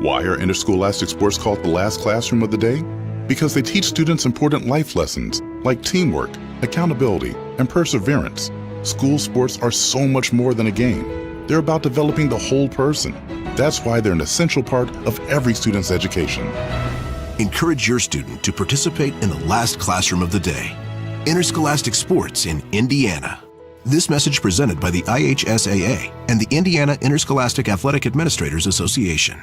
Why are interscholastic sports called the last classroom of the day? Because they teach students important life lessons like teamwork, accountability, and perseverance. School sports are so much more than a game. They're about developing the whole person. That's why they're an essential part of every student's education. Encourage your student to participate in the last classroom of the day. Interscholastic sports in Indiana. This message presented by the IHSAA and the Indiana Interscholastic Athletic Administrators Association.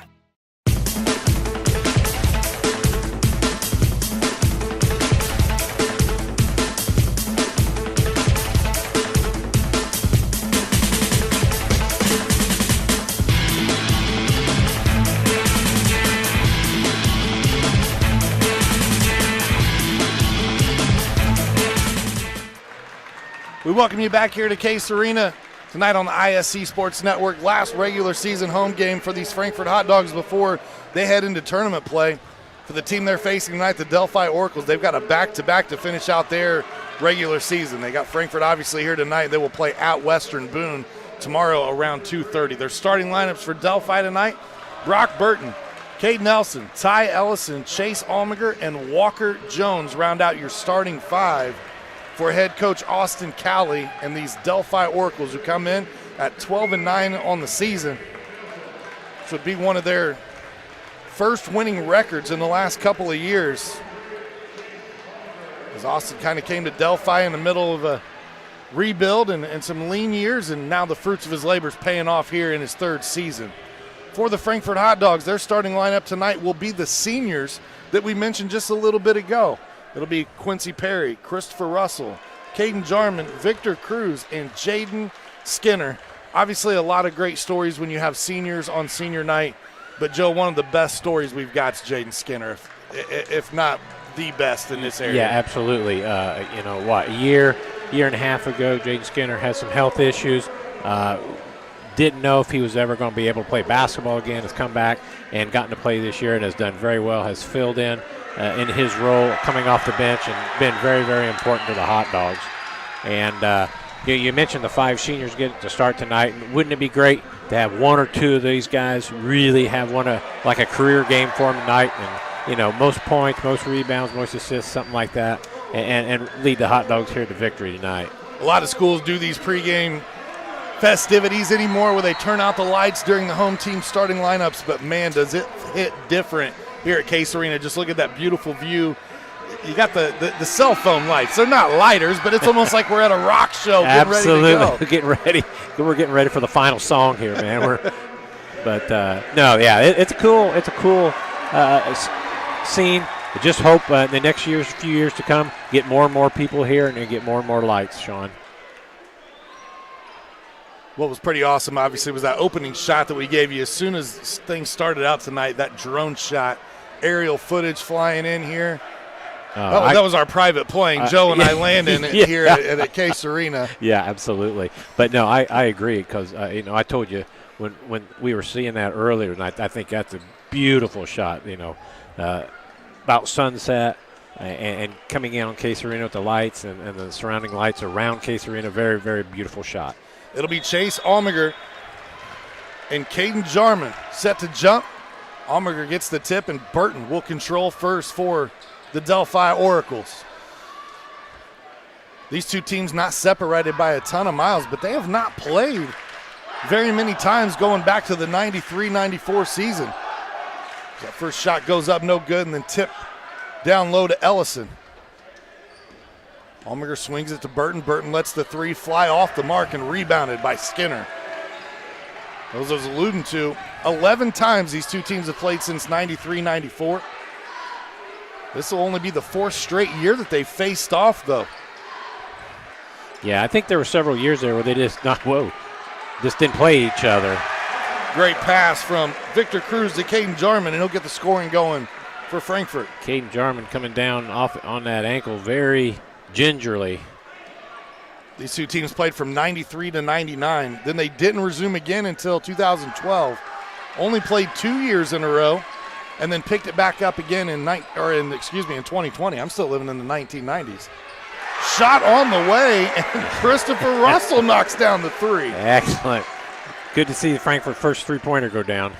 We welcome you back here to Case Arena tonight on the ISC Sports Network. Last regular season home game for these Frankfort Hot Dogs before they head into tournament play. For the team they're facing tonight, the Delphi Oracles, they've got a back-to-back to finish out their regular season. They got Frankfort obviously here tonight. They will play at Western Boone tomorrow around 2:30. Their starting lineups for Delphi tonight: Brock Burton, Cade Nelson, Ty Ellison, Chase Almager, and Walker Jones round out your starting five for head coach Austin Cowley and these Delphi Oracles, who come in at 12-9 on the season, which would be one of their first winning records in the last couple of years, as Austin kind of came to Delphi in the middle of a rebuild and some lean years, and now the fruits of his labor is paying off here in his third season. For the Frankfort Hot Dogs, their starting lineup tonight will be the seniors that we mentioned just a little bit ago. It'll be Quincy Perry, Christopher Russell, Caden Jarman, Victor Cruz, and Jaden Skinner. Obviously a lot of great stories when you have seniors on senior night, but Joe, one of the best stories we've got is Jaden Skinner, if not the best in this area. Yeah, absolutely. A year and a half ago, Jaden Skinner had some health issues. Didn't know if he was ever going to be able to play basketball again. Has come back and gotten to play this year and has done very well, has filled in his role coming off the bench and been very, very important to the Hot Dogs. And you mentioned the five seniors get to start tonight. Wouldn't it be great to have one or two of these guys really have like a career game for them tonight, and most points, most rebounds, most assists, something like that, and lead the Hot Dogs here to victory tonight. A lot of schools do these pregame festivities anymore where they turn out the lights during the home team starting lineups, but man, does it hit different here at Case Arena. Just look at that beautiful view. You got the cell phone lights. They're not lighters, but it's almost like we're at a rock show getting Absolutely. ready to go. We're getting ready for the final song here, man. It's a cool scene. I just hope in the next few years to come, get more and more people here and get more and more lights, Sean. What was pretty awesome, obviously, was that opening shot that we gave you as soon as things started out tonight, that drone shot, aerial footage flying in here. That was our private plane. Joe and I landing here at Case Arena. Yeah, absolutely. But, no, I agree because, I told you when we were seeing that earlier, and I think that's a beautiful shot, about sunset and coming in on Case Arena with the lights and the surrounding lights around Case Arena. Very, very beautiful shot. It'll be Chase Almager and Caden Jarman set to jump. Almager gets the tip, and Burton will control first for the Delphi Oracles. These two teams not separated by a ton of miles, but they have not played very many times going back to the 93-94 season. That first shot goes up no good, and then tip down low to Ellison. Almager swings it to Burton. Burton lets the three fly off the mark and rebounded by Skinner. As I was alluding to, 11 times these two teams have played since 93-94. This will only be the fourth straight year that they faced off, though. Yeah, I think there were several years there where they just didn't play each other. Great pass from Victor Cruz to Caden Jarman, and he'll get the scoring going for Frankfort. Caden Jarman coming down off on that ankle very gingerly. These two teams played from 93 to 99. Then they didn't resume again until 2012. Only played 2 years in a row, and then picked it back up again in 2020. I'm still living in the 1990s. Shot on the way, and Christopher Russell knocks down the three. Excellent. Good to see the Frankfort first three-pointer go down.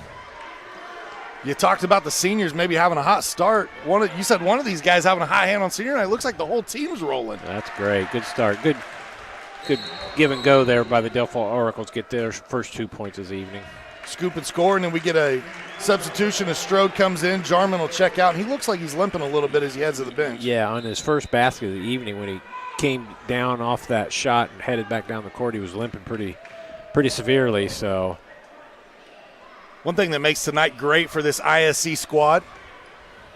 You talked about the seniors maybe having a hot start. You said one of these guys having a hot hand on senior night. It looks like the whole team's rolling. That's great. Good start. Good give and go there by the Delphi Oracles. Get their first 2 points this evening. Scoop and score, and then we get a substitution as Strode comes in. Jarman will check out, and he looks like he's limping a little bit as he heads to the bench. Yeah, on his first basket of the evening when he came down off that shot and headed back down the court, he was limping pretty severely. So one thing that makes tonight great for this ISC squad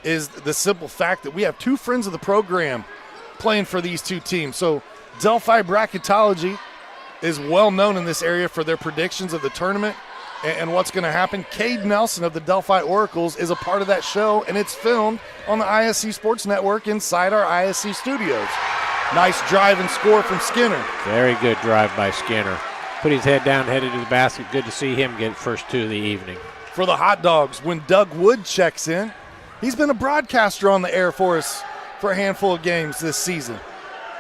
is the simple fact that we have 2 friends of the program playing for these 2 teams. So Delphi Bracketology is well known in this area for their predictions of the tournament and what's going to happen. Cade Nelson of the Delphi Oracles is a part of that show, and it's filmed on the ISC Sports Network inside our ISC studios. Nice drive and score from Skinner. Very good drive by Skinner. Put his head down, headed to the basket. Good to see him get first 2 of the evening. For the Hot Dogs, when Doug Wood checks in, he's been a broadcaster on the air for us for a handful of games this season.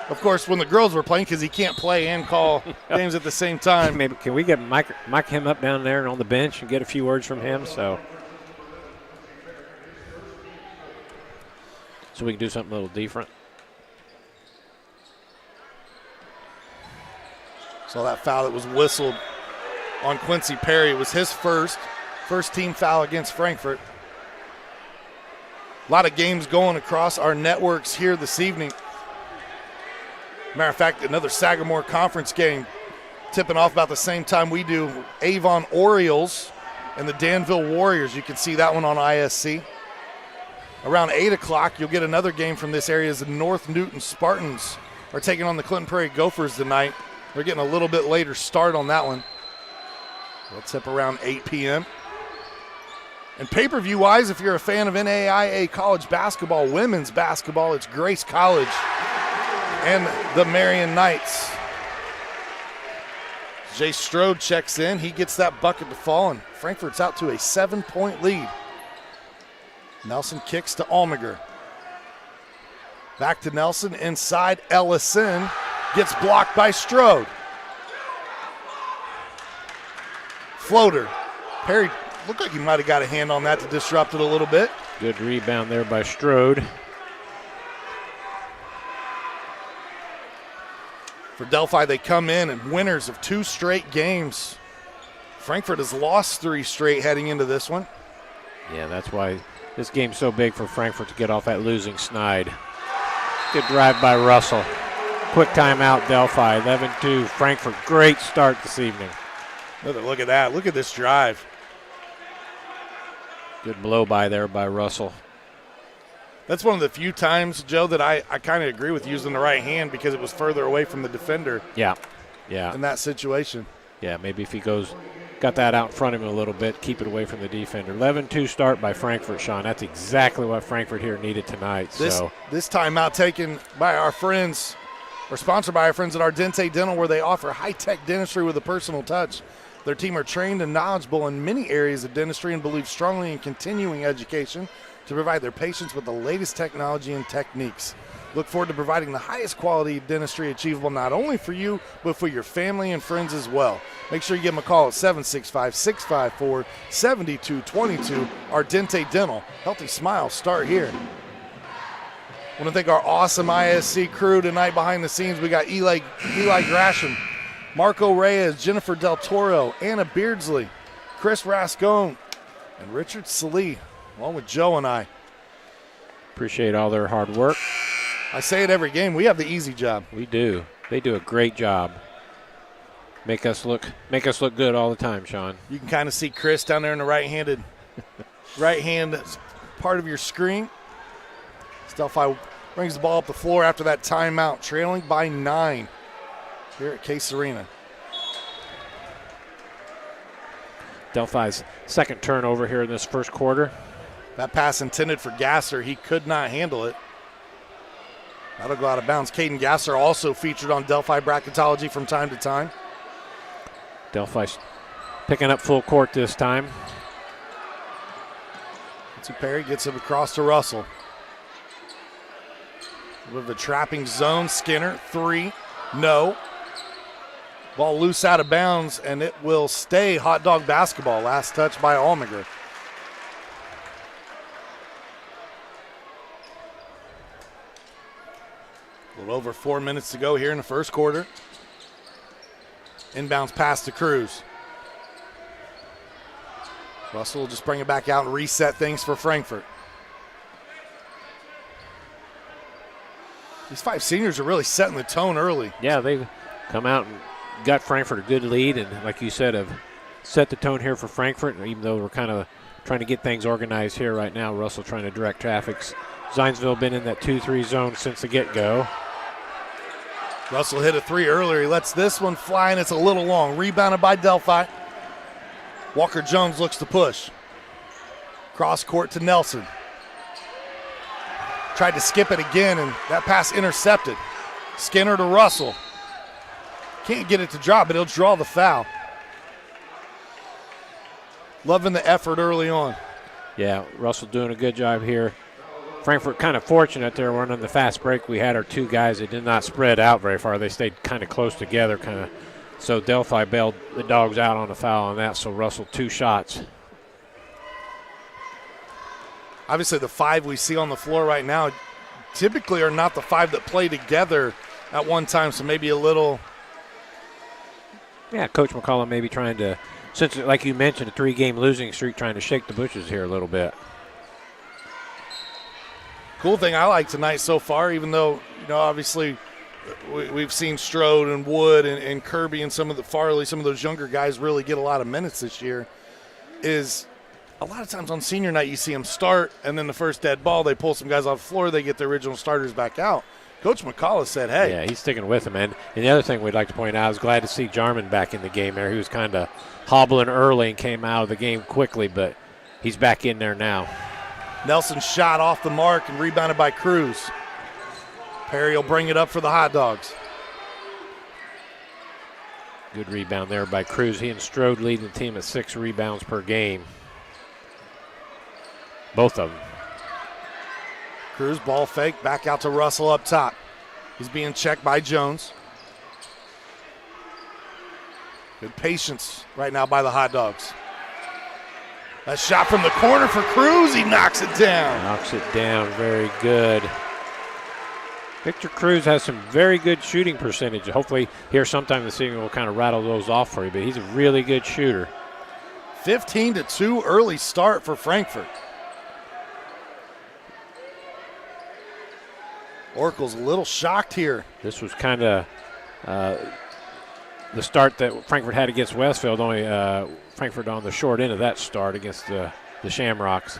Of course, when the girls were playing, because he can't play and call games at the same time. Maybe can we get mic him up down there and on the bench and get a few words from him so we can do something a little different. So that foul that was whistled on Quincy Perry was his first team foul against Frankfort. A lot of games going across our networks here this evening. Matter of fact, another Sagamore Conference game tipping off about the same time we do. Avon Orioles and the Danville Warriors. You can see that one on ISC. Around 8 o'clock, you'll get another game from this area as the North Newton Spartans are taking on the Clinton Prairie Gophers tonight. They're getting a little bit later start on that one. We'll tip around 8 p.m. And pay-per-view-wise, if you're a fan of NAIA college basketball, women's basketball, it's Grace College and the Marion Knights. Jay Strode checks in. He gets that bucket to fall, and Frankfort's out to a 7-point lead. Nelson kicks to Almager. Back to Nelson inside. Ellison gets blocked by Strode. Floater. Perry looked like he might have got a hand on that to disrupt it a little bit. Good rebound there by Strode. For Delphi, they come in and winners of 2 straight games. Frankfort has lost 3 straight heading into this one. Yeah, that's why this game's so big for Frankfort to get off that losing snide. Good drive by Russell. Quick timeout, Delphi. 11-2, Frankfort. Great start this evening. Look at that. Look at this drive. Good blow by there by Russell. That's one of the few times, Joe, that I kind of agree with using the right hand because it was further away from the defender. Yeah. In that situation. Yeah, maybe if he got that out in front of him a little bit, keep it away from the defender. 11-2 start by Frankfort, Sean. That's exactly what Frankfort here needed tonight. This timeout taken by our friends, or sponsored by our friends at Ardente Dental, where they offer high-tech dentistry with a personal touch. Their team are trained and knowledgeable in many areas of dentistry and believe strongly in continuing education to provide their patients with the latest technology and techniques. Look forward to providing the highest quality dentistry achievable not only for you, but for your family and friends as well. Make sure you give them a call at 765-654-7222. Ardente Dental. Healthy smiles start here. I want to thank our awesome ISC crew tonight behind the scenes. We got Eli Grasham, Marco Reyes, Jennifer Del Toro, Anna Beardsley, Chris Rascone, and Richard Salee, along with Joe and I. Appreciate all their hard work. I say it every game. We have the easy job. We do. They do a great job. Make us look good all the time, Sean. You can kind of see Chris down there in the right hand part of your screen. Delphi brings the ball up the floor after that timeout, trailing by 9 here at Case Arena. Delphi's second turnover here in this first quarter. That pass intended for Gasser. He could not handle it. That'll go out of bounds. Caden Gasser also featured on Delphi Bracketology from time to time. Delphi's picking up full court this time. Perry gets it across to Russell. With the trapping zone, Skinner, 3, no. Ball loose out of bounds, and it will stay hot dog basketball. Last touch by Almager. little over 4 minutes to go here in the first quarter. Inbounds pass to Cruz. Russell will just bring it back out and reset things for Frankfort. These 5 seniors are really setting the tone early. Yeah, they've come out and got Frankfort a good lead, and like you said, have set the tone here for Frankfort, even though we're kind of trying to get things organized here right now. Russell trying to direct traffic. Zionsville been in that 2-3 zone since the get-go. Russell hit a 3 earlier. He lets this one fly, and it's a little long. Rebounded by Delphi. Walker Jones looks to push. Cross court to Nelson. Tried to skip it again, and that pass intercepted. Skinner to Russell. Can't get it to drop, but he'll draw the foul. Loving the effort early on. Yeah, Russell doing a good job here. Frankfort kind of fortunate there running the fast break. We had our 2 guys that did not spread out very far. They stayed kind of close together, so Delphi bailed the Dogs out on the foul on that, so Russell 2 shots. Obviously the 5 we see on the floor right now typically are not the 5 that play together at one time, so maybe a little. Yeah, Coach McCollum maybe trying to, since like you mentioned, a 3-game losing streak, trying to shake the bushes here a little bit. Cool thing I like tonight so far, even though, obviously we've seen Strode and Wood and Kirby and some of those younger guys really get a lot of minutes this year, is a lot of times on senior night you see them start, and then the first dead ball, they pull some guys off the floor, they get the original starters back out. Coach McCullough said, hey. Yeah, he's sticking with him. And the other thing we'd like to point out, I was glad to see Jarman back in the game there. He was kind of hobbling early and came out of the game quickly, but he's back in there now. Nelson shot off the mark and rebounded by Cruz. Perry will bring it up for the Hot Dogs. Good rebound there by Cruz. He and Strode leading the team at 6 rebounds per game. Both of them. Cruz ball fake, back out to Russell up top. He's being checked by Jones. Good patience right now by the Hot Dogs. A shot from the corner for Cruz. He knocks it down. Knocks it down. Very good. Victor Cruz has some very good shooting percentage. Hopefully here sometime this evening we'll kind of rattle those off for you, but he's a really good shooter. 15-2 early start for Frankfort. Oracle's a little shocked here. This was kind of the start that Frankfort had against Westfield, only Frankfort on the short end of that start against the Shamrocks.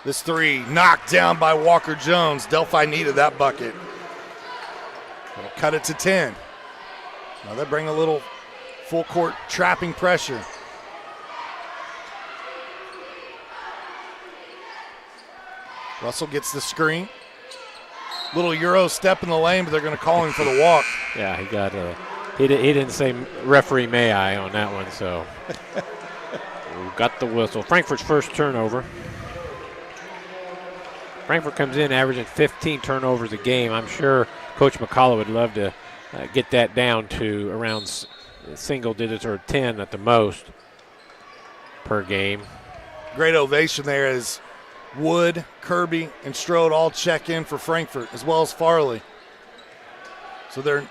This 3 knocked down by Walker Jones. Delphi needed that bucket. It'll cut it to 10. Now they bring a little full court trapping pressure. Russell gets the screen. Little Euro step in the lane, but they're going to call him for the walk. Yeah, he got he didn't say referee may I on that one, so we got the whistle. Frankfort's first turnover. Frankfort comes in averaging 15 turnovers a game. I'm sure Coach McCullough would love to get that down to around single digits or 10 at the most per game. Great ovation there as Wood, Kirby, and Strode all check in for Frankfort, as well as Farley. So they're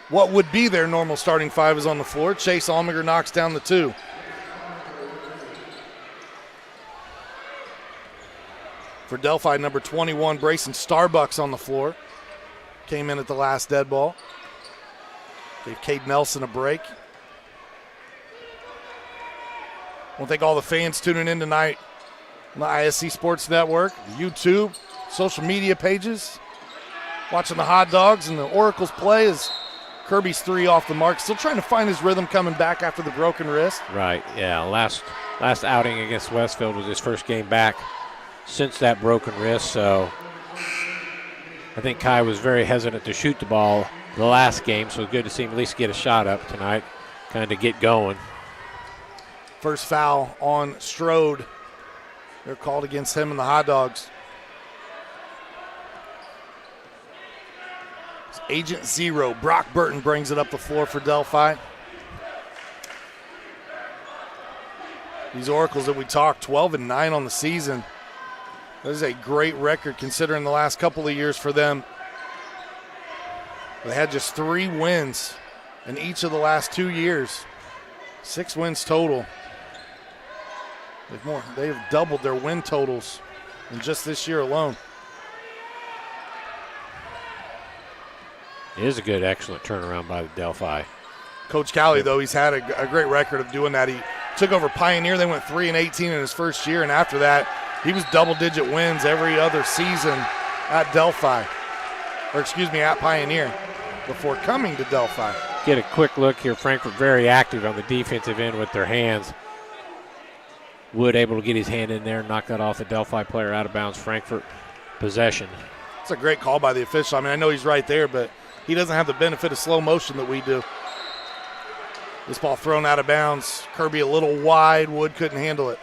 what would be their normal starting 5 is on the floor. Chase Almager knocks down the 2. For Delphi, number 21, Brayson Starbucks on the floor. Came in at the last dead ball. Gave Cade Nelson a break. I want to thank all the fans tuning in tonight on the ISC Sports Network, YouTube, social media pages. Watching the Hot Dogs and the Oracles play as Kirby's 3 off the mark. Still trying to find his rhythm coming back after the broken wrist. Right, yeah. Last outing against Westfield was his first game back since that broken wrist, so I think Kai was very hesitant to shoot the ball the last game, so good to see him at least get a shot up tonight, kind of get going. First foul on Strode. They're called against him and the Hot Dogs. It's Agent Zero. Brock Burton brings it up the floor for Delphi. These Oracles that we talked, 12-9 on the season. That is a great record considering the last couple of years for them. They had just 3 wins in each of the last 2 years. 6 wins total. They've doubled their win totals in just this year alone. It is a good, excellent turnaround by the Delphi. Coach Cowley, though, he's had a great record of doing that. He took over Pioneer. They went 3-18 in his first year, and after that, he was double-digit wins every other season at Delphi, at Pioneer, before coming to Delphi. Get a quick look here. Frankfort very active on the defensive end with their hands. Wood able to get his hand in there and knock that off the Delphi player out of bounds. Frankfort possession. It's a great call by the official. I mean, I know he's right there, but he doesn't have the benefit of slow motion that we do. This ball thrown out of bounds. Kirby a little wide. Wood couldn't handle it.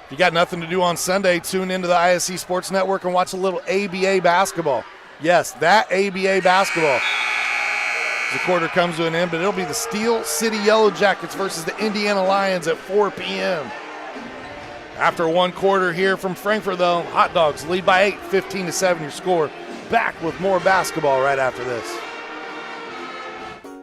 If you got nothing to do on Sunday, tune into the ISC Sports Network and watch a little ABA basketball. Yes, that ABA basketball. The quarter comes to an end, but it'll be the Steel City Yellow Jackets versus the Indiana Lions at 4 p.m. After one quarter here from Frankfort, though, Hot Dogs lead by 8, 15-7 your score. Back with more basketball right after this.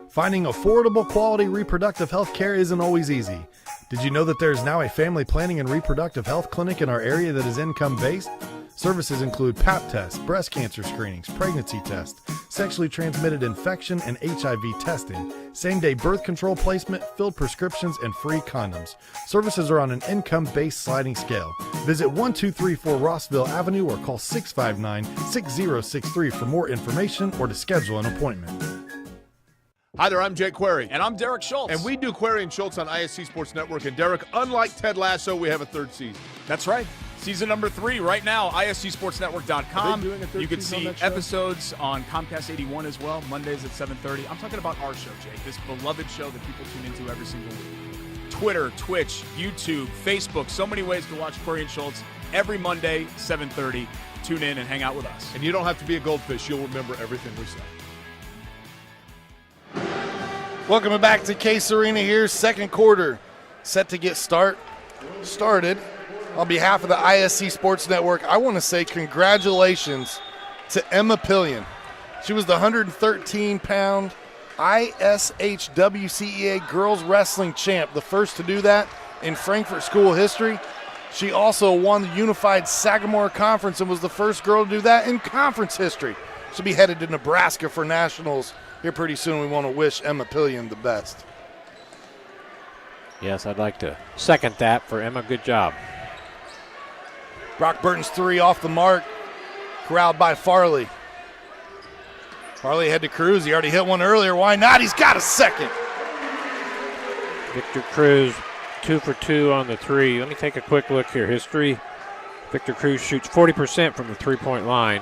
Finding affordable quality reproductive health care isn't always easy. Did you know that there is now a family planning and reproductive health clinic in our area that is income-based? Services include Pap tests, breast cancer screenings, pregnancy tests, sexually transmitted infection and HIV testing, same-day birth control placement, filled prescriptions, and free condoms. Services are on an income-based sliding scale. Visit 1234 Rossville Avenue or call 659-6063 for more information or to schedule an appointment. Hi there, I'm Jake Query. And I'm Derek Schultz. And we do Query and Schultz on ISC Sports Network. And Derek, unlike Ted Lasso, we have a 3rd season. That's right. Season number 3 right now, ISCSportsNetwork.com. You can see episodes on Comcast 81 as well, Mondays at 7:30. I'm talking about our show, Jake, this beloved show that people tune into every single week. Twitter, Twitch, YouTube, Facebook, so many ways to watch Query and Schultz every Monday, 7:30. Tune in and hang out with us. And you don't have to be a goldfish. You'll remember everything we say. Welcome back to Case Arena here. Second quarter set to get started. On behalf of the ISC Sports Network, I want to say congratulations to Emma Pillion. She was the 113-pound ISHWCEA Girls Wrestling Champ, the first to do that in Frankfort school history. She also won the Unified Sagamore Conference and was the first girl to do that in conference history. She'll be headed to Nebraska for nationals here pretty soon. We want to wish Emma Pillion the best. Yes, I'd like to second that for Emma. Good job. Brock Burton's 3 off the mark, corralled by Farley. Farley had to Cruz. He already hit one earlier. Why not? He's got a second. Victor Cruz, 2 for 2 on the 3. Let me take a quick look here. History. Victor Cruz shoots 40% from the three-point line.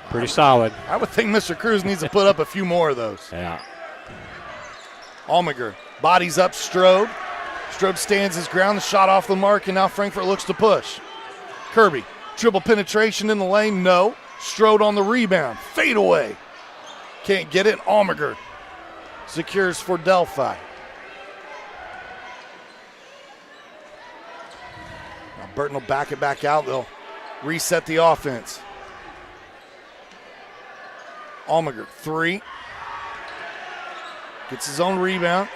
Pretty solid. I would think Mr. Cruz needs to put up a few more of those. Yeah. Almager bodies up Strode. Strode stands his ground. The shot off the mark, and now Frankfort looks to push. Kirby, dribble penetration in the lane, no. Strode on the rebound, fade away. Can't get it, Almager secures for Delphi. Now Burton will back it back out, they'll reset the offense. Almager, 3. Gets his own rebound.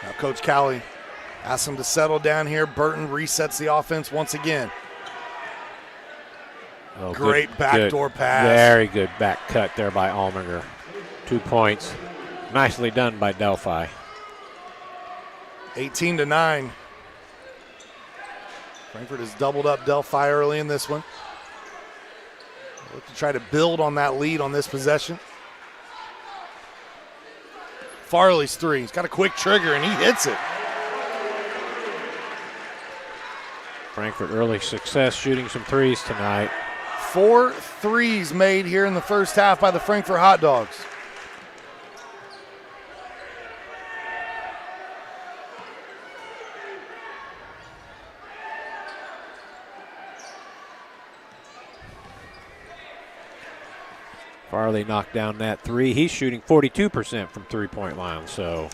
Now Coach Cowley asks him to settle down here. Burton resets the offense once again. Oh, great backdoor pass. Very good back cut there by Almager. 2 points. Nicely done by Delphi. 18-9. Frankfort has doubled up Delphi early in this one. Look to try to build on that lead on this possession. Farley's 3. He's got a quick trigger, and he hits it. Frankfort early success shooting some threes tonight. 4 threes made here in the first half by the Frankfort Hot Dogs. Farley knocked down that 3. He's shooting 42% from three-point line, so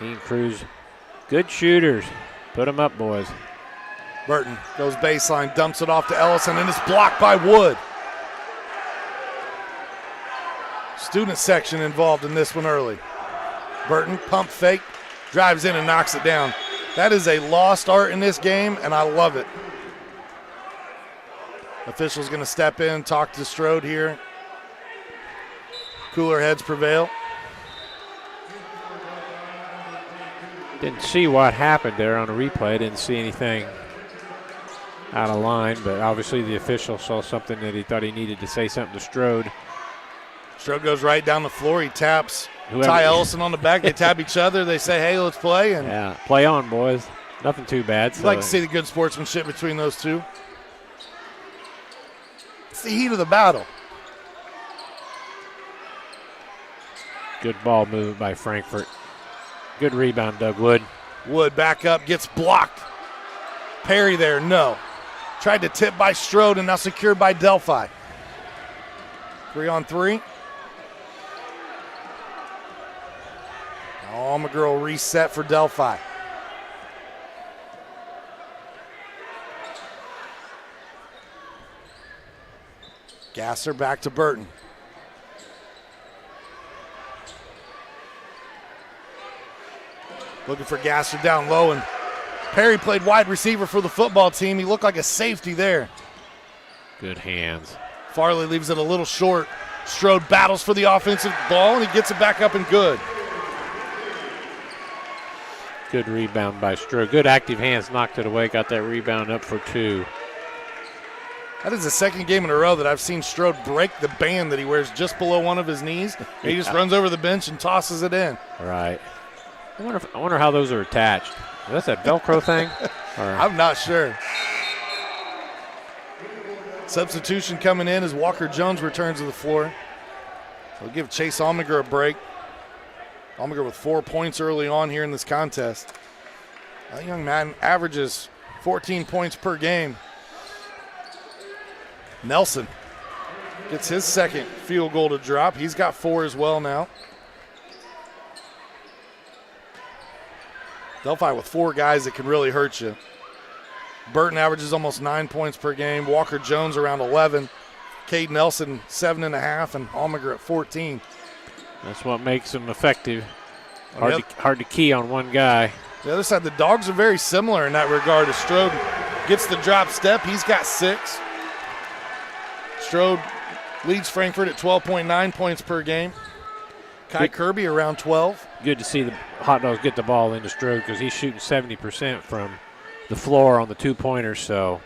He and Cruz, good shooters. Put them up, boys. Burton goes baseline, dumps it off to Ellison, and it's blocked by Wood. Student section involved in this one early. Burton, pump fake, drives in and knocks it down. That is a lost art in this game, and I love it. Official's going to step in, talk to Strode here. Cooler heads prevail. Didn't see what happened there on the replay. Didn't see anything out of line, but obviously the official saw something that he thought he needed to say something to Strode. Strode goes right down the floor. He taps Ty Ellison on the back. They tap each other. They say, hey, let's play. And yeah, play on, boys. Nothing too bad. I'd like to see the good sportsmanship between those two. It's the heat of the battle. Good ball movement by Frankfort. Good rebound, Doug Wood. Wood back up, gets blocked. Perry there, no. Tried to tip by Strode and now secured by Delphi. 3-on-3. Now Almagirl reset for Delphi. Gasser back to Burton. Looking for Gasser down low, and Perry played wide receiver for the football team. He looked like a safety there. Good hands. Farley leaves it a little short. Strode battles for the offensive ball, and he gets it back up and good. Good rebound by Strode. Good active hands, knocked it away, got that rebound up for 2. That is the second game in a row that I've seen Strode break the band that he wears just below one of his knees. He just runs over the bench and tosses it in. Right. I wonder how those are attached. Is that Velcro thing? I'm not sure. Substitution coming in as Walker Jones returns to the floor. We'll give Chase Almager a break. Almager with 4 points early on here in this contest. That young man averages 14 points per game. Nelson gets his second field goal to drop. He's got 4 as well now. Delphi with 4 guys that can really hurt you. Burton averages almost 9 points per game. Walker Jones around 11. Cade Nelson 7.5, and Almager at 14. That's what makes them effective. Hard to key on one guy. The other side, the Dogs are very similar in that regard. As Strode gets the drop step, he's got 6. Strode leads Frankfort at 12.9 points per game. Kai Kirby around 12. Good to see the Hot Dogs get the ball into Strode because he's shooting 70% from the floor on the 2-pointers. So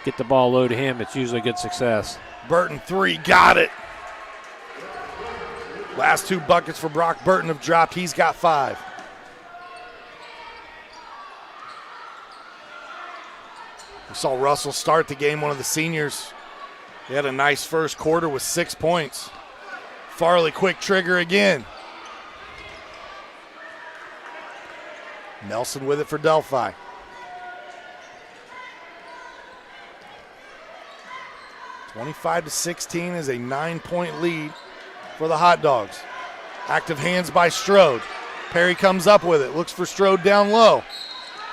get the ball low to him. It's usually good success. Burton 3, got it. Last 2 buckets for Brock Burton have dropped. He's got 5. We saw Russell start the game, one of the seniors. He had a nice first quarter with 6 points. Farley, quick trigger again. Nelson with it for Delphi. (25-16) is a 9-point lead for the Hot Dogs. Active hands by Strode. Perry comes up with it, looks for Strode down low.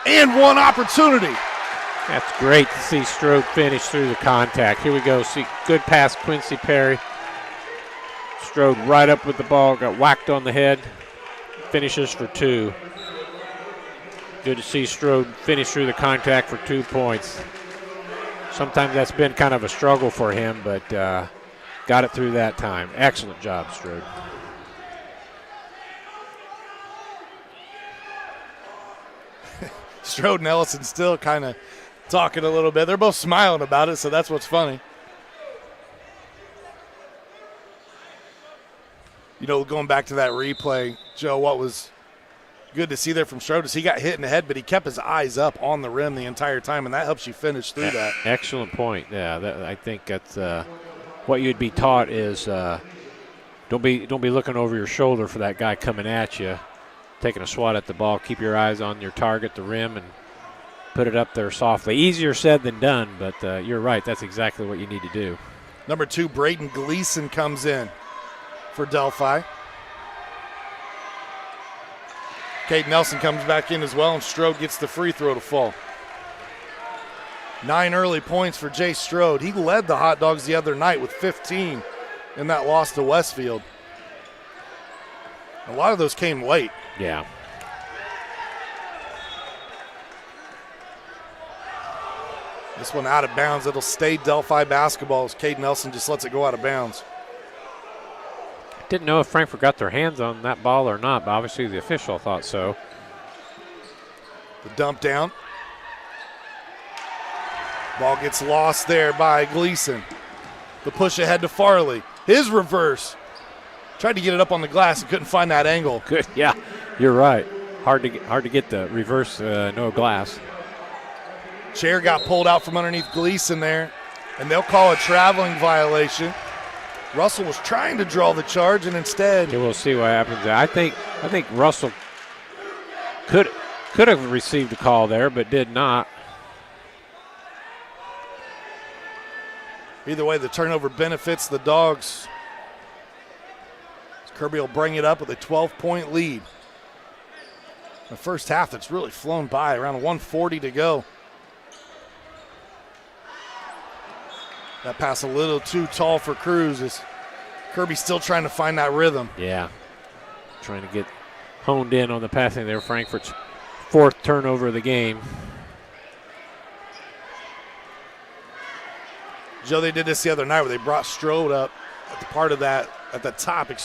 And one opportunity. That's great to see Strode finish through the contact. Here we go. See, good pass, Quincy Perry. Strode right up with the ball, got whacked on the head. Finishes for 2. Good to see Strode finish through the contact for 2 points. Sometimes that's been kind of a struggle for him, but got it through that time. Excellent job, Strode. Strode and Ellison still kind of talking a little bit. They're both smiling about it, so that's what's funny. You know, going back to that replay, Joe, what was good to see there from Strode is he got hit in the head, but he kept his eyes up on the rim the entire time, and that helps you finish through that. Excellent point. Yeah, I think that's what you'd be taught is don't be looking over your shoulder for that guy coming at you, taking a swat at the ball. Keep your eyes on your target, the rim, and put it up there softly. Easier said than done, but you're right. That's exactly what you need to do. Number 2, Braden Gleason comes in for Delphi. Cade Nelson comes back in as well, and Strode gets the free throw to fall. 9 early points for Jay Strode. He led the Hot Dogs the other night with 15 in that loss to Westfield. A lot of those came late. Yeah. This one out of bounds. It'll stay Delphi basketball as Cade Nelson just lets it go out of bounds. Didn't know if Frankfort got their hands on that ball or not, but obviously the official thought so. The dump down. Ball gets lost there by Gleason. The push ahead to Farley. His reverse. Tried to get it up on the glass and couldn't find that angle. Good, yeah, you're right. Hard to get the reverse, no glass. Chair got pulled out from underneath Gleason there, and they'll call a traveling violation. Russell was trying to draw the charge, and instead, Yeah, we'll see what happens there. I think Russell could have received a call there, but did not. either way, the turnover benefits the Dogs. Kirby will bring it up with a 12-point lead. The first half that's really flown by, around 1:40 to go. That pass a little too tall for Cruz as Kirby's still trying to find that rhythm. Yeah, trying to get honed in on the passing there. Frankfort's 4th turnover of the game. Joe, they did this the other night where they brought Strode up at the part of that, at the top, of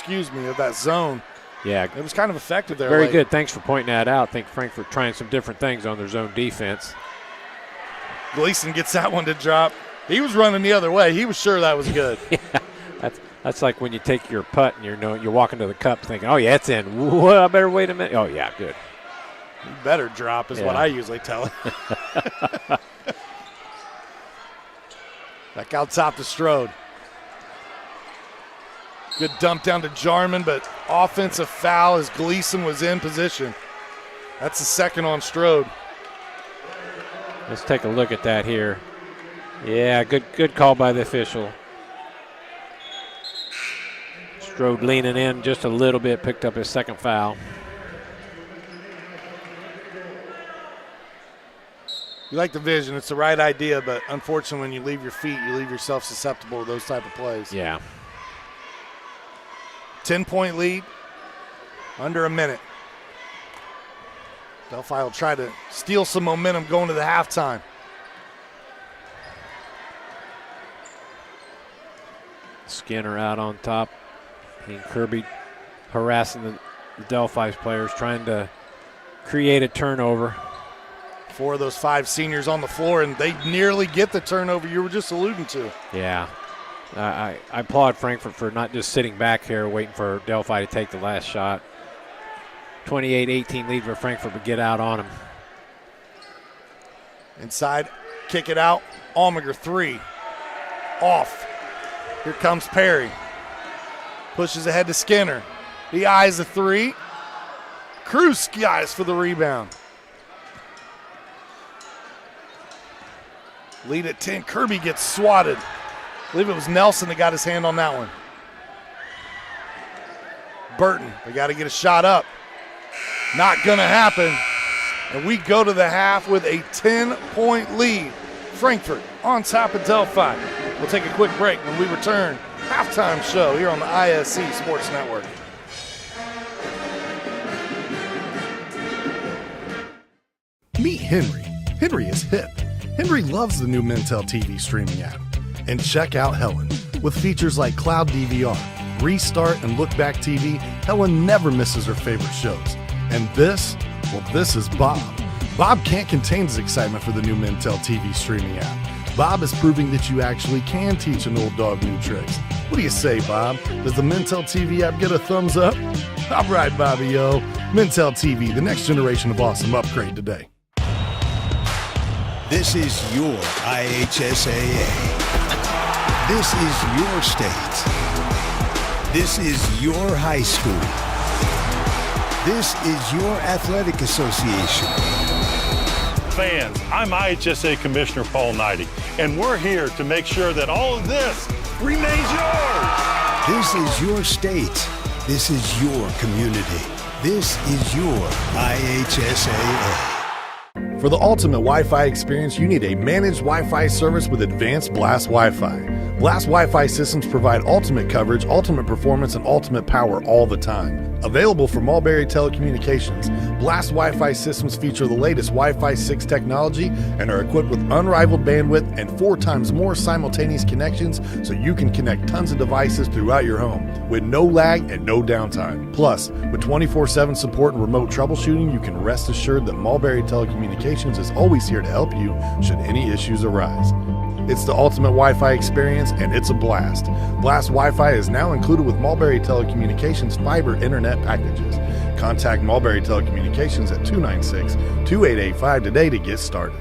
that zone. Yeah, It was kind of effective there. very late. good. Thanks for pointing that out. I think Frankfort trying some different things on their zone defense. Gleason gets that one to drop. He was running the other way. He was sure that was good. Yeah, that's like when you take your putt and you're walking to the cup thinking, oh yeah, it's in. Whoa, I better wait a minute. Oh yeah, good. You better drop is what Yeah. I usually tell him. Back out top to Strode. Good dump down to Jarman, but offensive foul as Gleason was in position. That's the second on Strode. Let's take a look at that here. Yeah, good call by the official. Strode leaning in just a little bit, picked up his second foul. You like the vision. It's the right idea, but unfortunately when you leave your feet, you leave yourself susceptible to those type of plays. Yeah. 10-point lead, under a minute. Delphi will try to steal some momentum going to the halftime. Skinner out on top. And Kirby harassing the Delphi's players, trying to create a turnover. 4 of those 5 seniors on the floor, and they nearly get the turnover you were just alluding to. Yeah. I applaud Frankfort for not just sitting back here waiting for Delphi to take the last shot. 28-18 lead for Frankfort, but get out on him. Inside, kick it out. Almager 3. Off. Here comes Perry. Pushes ahead to Skinner. He eyes the 3. Cruz skies for the rebound. Lead at 10. Kirby gets swatted. I believe it was Nelson that got his hand on that one. Burton, they got to get a shot up. Not going to happen. And we go to the half with a 10-point lead. Frankfort on top of Delphi. We'll take a quick break. When we return, halftime show here on the ISC Sports Network. Meet Henry. Henry is hip. Henry loves the new Mintel TV streaming app. And check out Helen. With features like Cloud DVR, Restart, and Look Back TV, Helen never misses her favorite shows. And this? Well, this is Bob. Bob can't contain his excitement for the new Mintel TV streaming app. Bob is proving that you actually can teach an old dog new tricks. What do you say, Bob? Does the Mintel TV app get a thumbs up? All right, Bobby, yo. Mintel TV, the next generation of awesome. Upgrade today. This is your IHSAA. This is your state. This is your high school. This is your athletic association. Fans, I'm IHSA Commissioner Paul Knighty, and we're here to make sure that all of this remains yours. This is your state. This is your community. This is your IHSAA. For the ultimate Wi-Fi experience, you need a managed Wi-Fi service with advanced Blast Wi-Fi. Blast Wi-Fi systems provide ultimate coverage, ultimate performance, and ultimate power all the time. Available from Mulberry Telecommunications, Blast Wi-Fi systems feature the latest Wi-Fi 6 technology and are equipped with unrivaled bandwidth and 4 times more simultaneous connections so you can connect tons of devices throughout your home with no lag and no downtime. Plus, with 24/7 support and remote troubleshooting, you can rest assured that Mulberry Telecommunications is always here to help you should any issues arise. It's the ultimate Wi-Fi experience, and it's a blast. Blast Wi-Fi is now included with Mulberry Telecommunications fiber internet packages. Contact Mulberry Telecommunications at 296-2885 today to get started.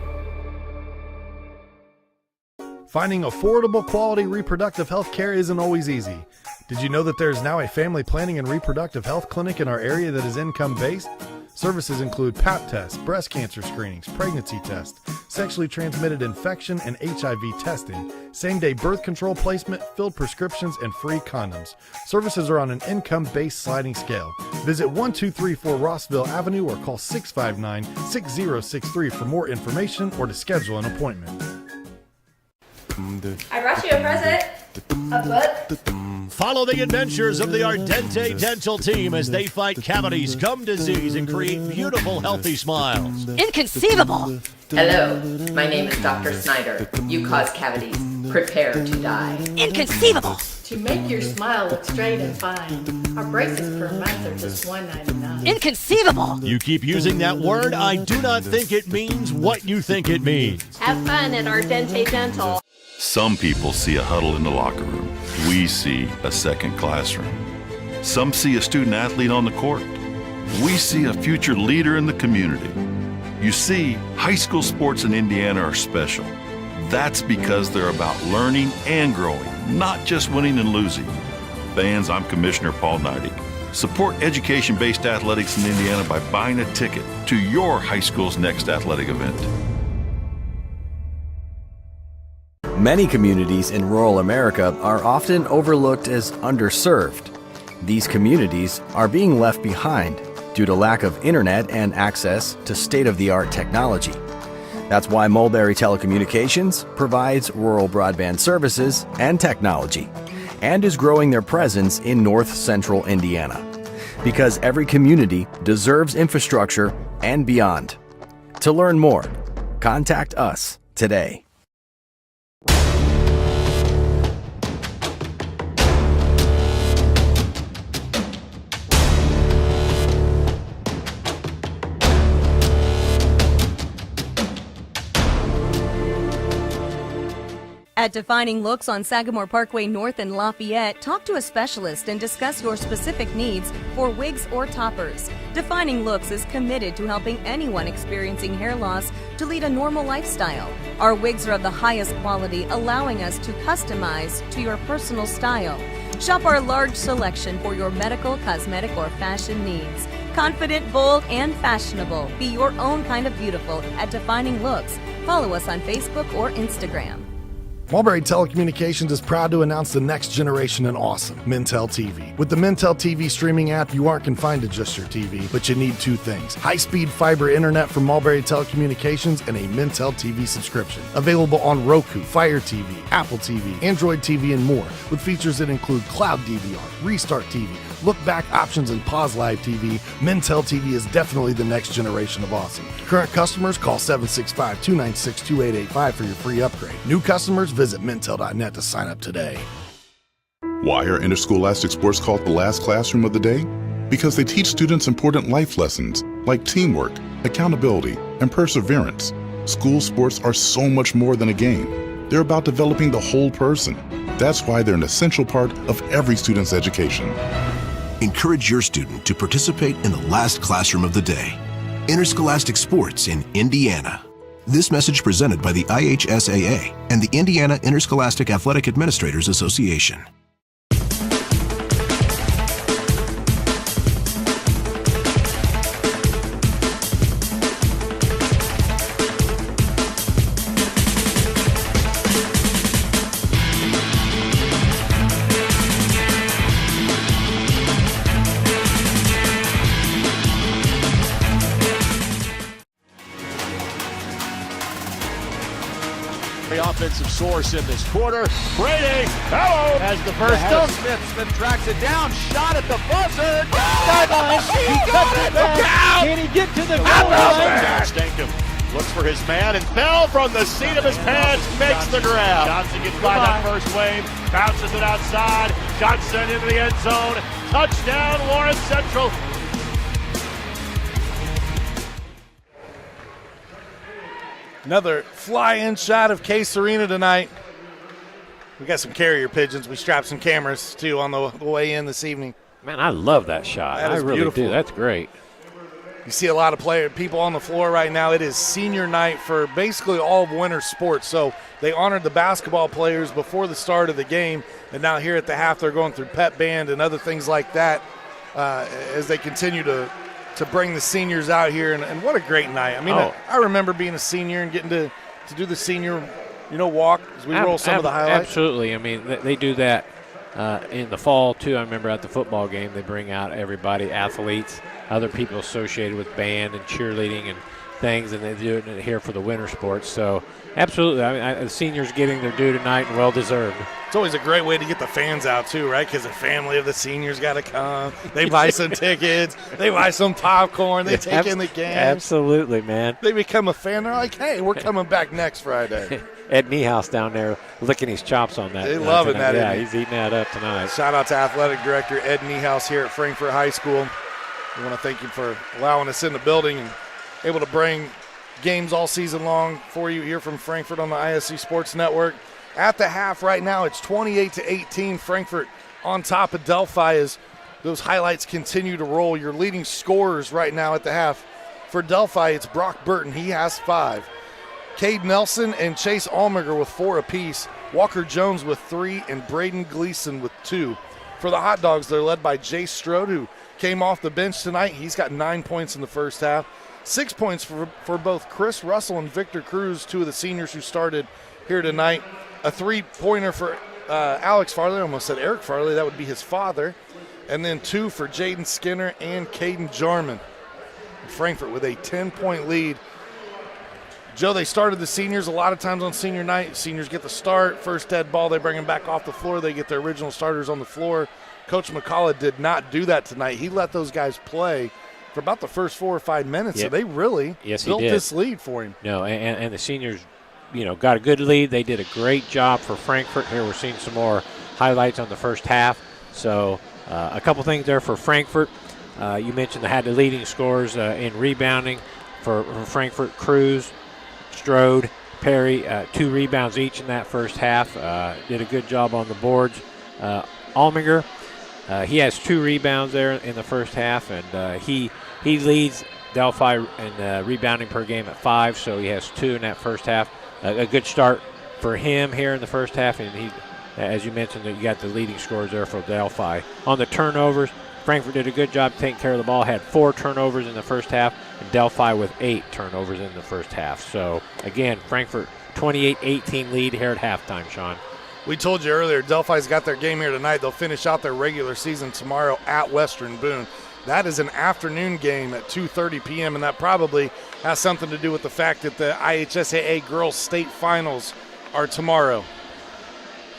Finding affordable, quality reproductive health care isn't always easy. Did you know that there is now a family planning and reproductive health clinic in our area that is income-based? Services include Pap tests, breast cancer screenings, pregnancy tests, sexually transmitted infection and HIV testing, same-day birth control placement, filled prescriptions, and free condoms. Services are on an income-based sliding scale. Visit 1234 Rossville Avenue or call 659-6063 for more information or to schedule an appointment. I brought you a present. A book. Follow the adventures of the Ardente Dental team as they fight cavities, gum disease, and create beautiful, healthy smiles. Inconceivable. Hello, my name is Dr. Snyder. You cause cavities. Prepare to die. Inconceivable. To make your smile look straight and fine, our braces per month are just $1.99. Inconceivable. You keep using that word, I do not think it means what you think it means. Have fun at Ardente Dental. Some people see a huddle in the locker room. We see a second classroom. Some see a student athlete on the court. We see a future leader in the community. You see, high school sports in Indiana are special. That's because they're about learning and growing, not just winning and losing. Fans, I'm Commissioner Paul Neidig. Support education-based athletics in Indiana by buying a ticket to your high school's next athletic event. Many communities in rural America are often overlooked as underserved. These communities are being left behind due to lack of internet and access to state-of-the-art technology. That's why Mulberry Telecommunications provides rural broadband services and technology and is growing their presence in north central Indiana. Because every community deserves infrastructure and beyond. To learn more, contact us today. At Defining Looks on Sagamore Parkway North in Lafayette, talk to a specialist and discuss your specific needs for wigs or toppers. Defining Looks is committed to helping anyone experiencing hair loss to lead a normal lifestyle. Our wigs are of the highest quality, allowing us to customize to your personal style. Shop our large selection for your medical, cosmetic, or fashion needs. Confident, bold, and fashionable. Be your own kind of beautiful at Defining Looks. Follow us on Facebook or Instagram. Mulberry Telecommunications is proud to announce the next generation in awesome, Mintel TV. With the Mintel TV streaming app, you aren't confined to just your TV, but you need 2 things. High-speed fiber internet from Mulberry Telecommunications and a Mintel TV subscription. Available on Roku, Fire TV, Apple TV, Android TV, and more, with features that include Cloud DVR, Restart TV, Look Back options, and Pause Live TV. Mintel TV is definitely the next generation of awesome. Current customers call 765-296-2885 for your free upgrade. New customers visit Mintel.net to sign up today. Why are interscholastic sports called the last classroom of the day? Because they teach students important life lessons like teamwork, accountability, and perseverance. School sports are so much more than a game. They're about developing the whole person. That's why they're an essential part of every student's education. Encourage your student to participate in the last classroom of the day. Interscholastic sports in Indiana. This message presented by the IHSAA and the Indiana Interscholastic Athletic Administrators Association. offensive source in this quarter. Brady, hello, has the first down. Smith tracks it down, shot at the buzzer. Sideline, he cuts it back. Can he get to the goal line? Stankham looks for his man and fell from the seat of his pants, makes the grab. Johnson gets by that first wave, bounces it outside. Johnson into the end zone. Touchdown, Lawrence Central. Another fly-in shot of Case Arena tonight. We got some carrier pigeons. We strapped some cameras, too, on the way in this evening. Man, I love that shot. That is really beautiful. do. That's great. You see a lot of people on the floor right now. It is senior night for basically all of winter sports. So they honored the basketball players before the start of the game, and now here at the half they're going through pep band and other things like that as they continue to bring the seniors out here. And what a great night. I mean, I remember being a senior and getting to do the senior, walk as we roll some of the highlights. Absolutely. I mean, they do that in the fall, too. I remember at the football game they bring out everybody, athletes, other people associated with band and cheerleading and things, and they do it here for the winter sports. So, absolutely. I mean, the seniors getting their due tonight and well-deserved. It's always a great way to get the fans out, too, right? Because the family of the seniors got to come. They buy some tickets. They buy some popcorn. They take in the game. Absolutely, man. They become a fan. They're like, hey, we're coming back next Friday. Ed Niehaus down there licking his chops on that. They loving that. Yeah, he's eating that up tonight. Shout out to Athletic Director Ed Niehaus here at Frankfort High School. We want to thank you for allowing us in the building and able to bring games all season long for you here from Frankfort on the ISC Sports Network. At the half right now, it's 28-18. Frankfort on top of Delphi as those highlights continue to roll. Your leading scorers right now at the half. For Delphi, it's Brock Burton. He has 5. Cade Nelson and Chase Allminger with 4 apiece. Walker Jones with 3 and Braden Gleason with 2. For the Hot Dogs, they're led by Jay Strode, who came off the bench tonight. He's got 9 points in the first half. 6 points for both Chris Russell and Victor Cruz, 2 of the seniors who started here tonight. A 3-pointer for Alex Farley. I almost said Eric Farley. That would be his father. And then 2 for Jaden Skinner and Caden Jarman. Frankfort with a 10-point lead. Joe, they started the seniors a lot of times on senior night. Seniors get the start. First dead ball, they bring them back off the floor. They get their original starters on the floor. Coach McCullough did not do that tonight. He let those guys play for about the first 4 or 5 minutes. Yep. So they really built this lead for him. No, and the seniors, got a good lead. They did a great job for Frankfort. Here we're seeing some more highlights on the first half. So a couple things there for Frankfort. You mentioned they had the leading scorers in rebounding for Frankfort. Cruz, Strode, Perry, 2 rebounds each in that first half. Did a good job on the boards. Allminger, he has 2 rebounds there in the first half, and he leads Delphi in rebounding per game at 5, so he has 2 in that first half. A good start for him here in the first half, and he, as you mentioned, you got the leading scorers there for Delphi. On the turnovers, Frankfort did a good job taking care of the ball, had 4 turnovers in the first half, and Delphi with 8 turnovers in the first half. So, again, Frankfort 28-18 lead here at halftime, Sean. We told you earlier, Delphi's got their game here tonight. They'll finish out their regular season tomorrow at Western Boone. That is an afternoon game at 2:30 p.m., and that probably has something to do with the fact that the IHSAA Girls State Finals are tomorrow.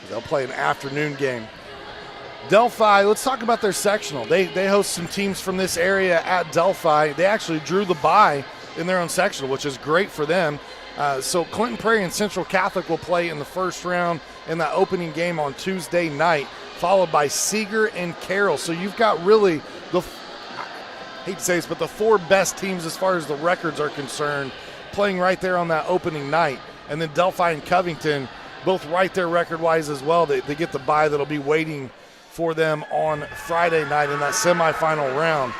They'll play an afternoon game. Delphi, let's talk about their sectional. They host some teams from this area at Delphi. They actually drew the bye in their own sectional, which is great for them. So Clinton Prairie and Central Catholic will play in the first round in that opening game on Tuesday night, followed by Seeger and Carroll. So you've got really I hate to say this, but the 4 best teams as far as the records are concerned playing right there on that opening night. And then Delphi and Covington both right there record-wise as well. They get the bye that'll be waiting for them on Friday night in that semifinal round.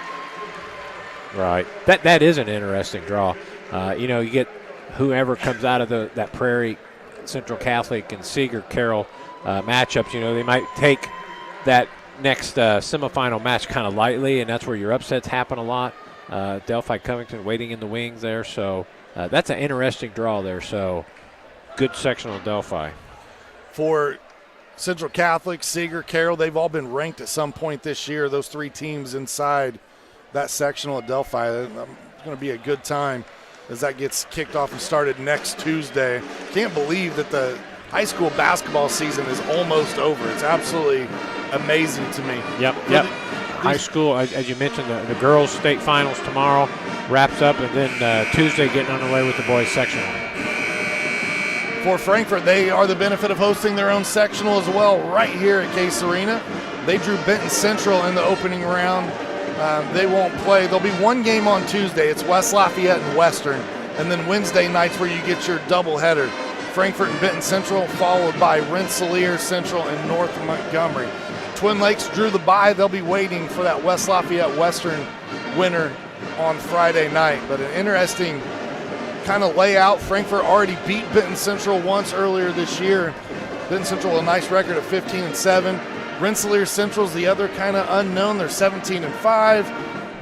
Right. That is an interesting draw. You get whoever comes out of that Prairie, Central Catholic, and Seeger Carroll matchups. They might take that next semifinal match kind of lightly, and that's where your upsets happen a lot. Delphi Covington waiting in the wings there. So that's an interesting draw there. So good sectional Delphi. For Central Catholic, Seeger, Carroll, they've all been ranked at some point this year, those 3 teams inside that sectional at Delphi. It's going to be a good time as that gets kicked off and started next Tuesday. Can't believe that the high school basketball season is almost over. It's absolutely amazing to me. Yep. High school, as you mentioned, the girls' state finals tomorrow wraps up, and then Tuesday getting underway with the boys' sectional. For Frankfort, they are the benefit of hosting their own sectional as well right here at Case Arena. They drew Benton Central in the opening round. They won't play. There'll be one game on Tuesday. It's West Lafayette and Western. And then Wednesday nights where you get your doubleheader. Frankfort and Benton Central, followed by Rensselaer Central and North Montgomery. Twin Lakes drew the bye. They'll be waiting for that West Lafayette Western winner on Friday night. But an interesting kind of layout. Frankfort already beat Benton Central once earlier this year. Benton Central a nice record of 15-7. Rensselaer Central's the other kind of unknown. They're 17-5.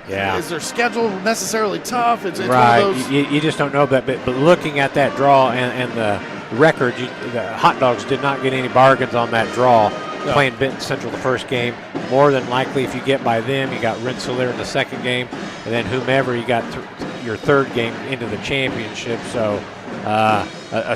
Yeah. Is their schedule necessarily tough? It's right. One of those... you just don't know. But looking at that draw and the record, the Hot Dogs did not get any bargains on that draw. No. Playing Benton Central the first game. More than likely, if you get by them, you got Rensselaer in the second game, and then whomever you got your third game into the championship. So a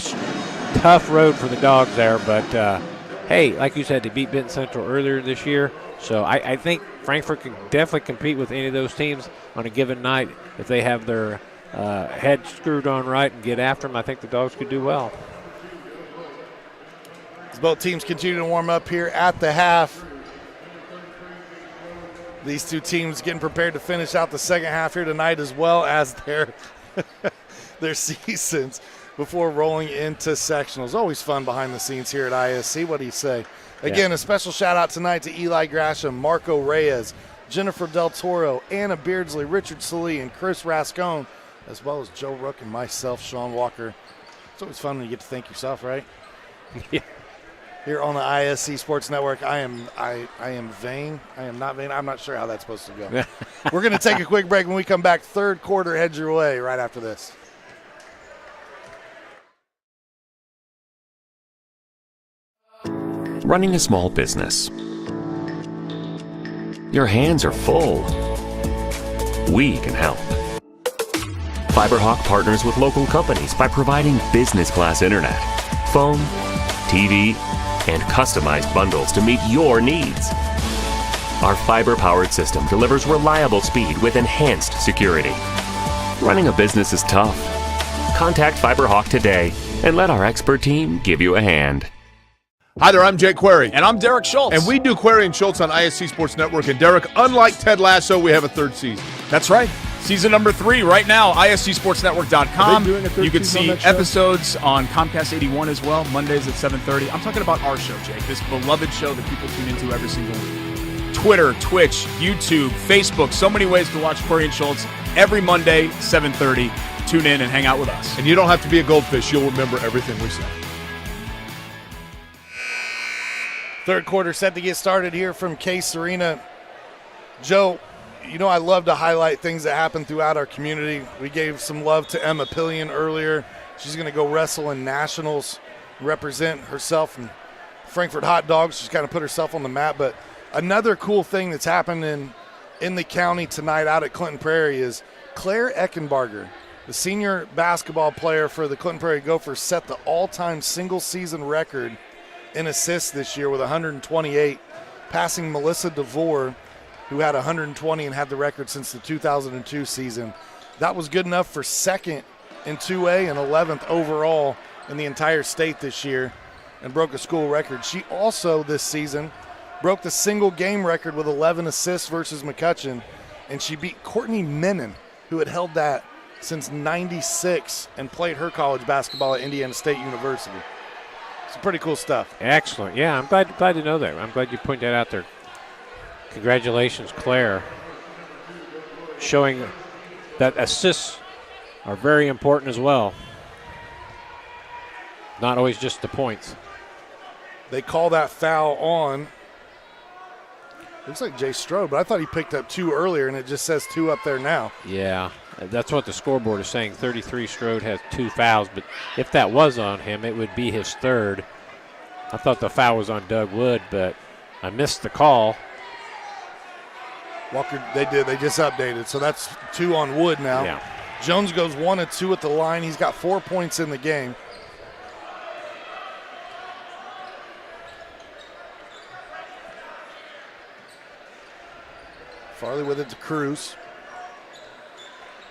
tough road for the Dogs there. But, hey, like you said, they beat Benton Central earlier this year. So I think Frankfort can definitely compete with any of those teams on a given night. If they have their head screwed on right and get after them, I think the Dogs could do well. As both teams continue to warm up here at the half. These two teams getting prepared to finish out the second half here tonight, as well as their seasons before rolling into sectionals. Always fun behind the scenes here at ISC. What do you say? Again, a special shout out tonight to Eli Grasham, Marco Reyes, Jennifer Del Toro, Anna Beardsley, Richard Salee, and Chris Rascone, as well as Joe Rook and myself, Sean Walker. It's always fun when you get to thank yourself, right? Yeah. Here on the ISC Sports Network, I am vain. I am not vain. I'm not sure how that's supposed to go. We're going to take a quick break. When we come back, third quarter heads your way right after this. Running a small business. Your hands are full. We can help. FiberHawk partners with local companies by providing business-class internet, phone, TV, and customized bundles to meet your needs. Our fiber-powered system delivers reliable speed with enhanced security. Running a business is tough. Contact FiberHawk today and let our expert team give you a hand. Hi there, I'm Jake Query. And I'm Derek Schultz. And we do Query and Schultz on ISC Sports Network. And Derek, unlike Ted Lasso, we have a third season. That's right. Season number 3 right now, ISCSportsNetwork.com. You can see episodes on Comcast 81 as well, Mondays at 7:30. I'm talking about our show, Jake, this beloved show that people tune into every single week. Twitter, Twitch, YouTube, Facebook, so many ways to watch Query and Schultz every Monday, 7:30. Tune in and hang out with us. And you don't have to be a goldfish. You'll remember everything we say. Third quarter set to get started here from Case Arena. Joe, you know I love to highlight things that happen throughout our community. We gave some love to Emma Pillion earlier. She's going to go wrestle in nationals, represent herself and Frankfort Hot Dogs. She's kind of put herself on the map. But another cool thing that's happened in the county tonight out at Clinton Prairie is Claire Eckenbarger, the senior basketball player for the Clinton Prairie Gophers, set the all-time single-season record in assists this year with 128, passing Melissa DeVore, who had 120 and had the record since the 2002 season. That was good enough for second in 2A and 11th overall in the entire state this year and broke a school record. She also this season broke the single game record with 11 assists versus McCutcheon, and she beat Courtney Menon, who had held that since 96 and played her college basketball at Indiana State University. Some pretty cool stuff. Excellent. Yeah, I'm glad to know that. I'm glad you pointed that out there. Congratulations, Claire. Showing that assists are very important as well. Not always just the points. They call that foul on. Looks like Jay Strode, but I thought he picked up 2 earlier, and it just says 2 up there now. Yeah, that's what the scoreboard is saying. 33 Strode has 2 fouls, but if that was on him, it would be his third. I thought the foul was on Doug Wood, but I missed the call. Walker, they did. They just updated, so that's 2 on Wood now. Yeah. Jones goes 1 of 2 at the line. He's got 4 points in the game. Farley with it to Cruz.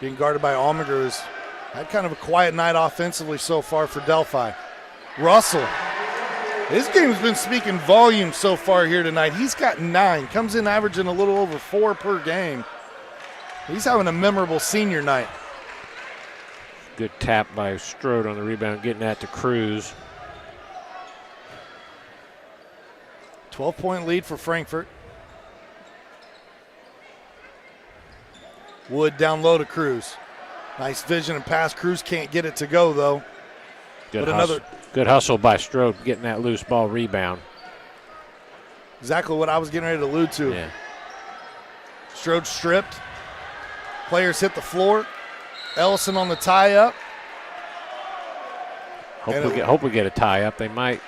Being guarded by Almager, who's had kind of a quiet night offensively so far for Delphi. Russell. His game's been speaking volumes so far here tonight. He's got 9. Comes in averaging a little over 4 per game. He's having a memorable senior night. Good tap by Strode on the rebound, getting that to Cruz. 12-point lead for Frankfort. Wood down low to Cruz. Nice vision and pass. Cruz can't get it to go, though. Good hustle by Strode, getting that loose ball rebound. Exactly what I was getting ready to allude to. Yeah. Strode stripped. Players hit the floor. Ellison on the tie-up. Hope we get a tie-up. They might.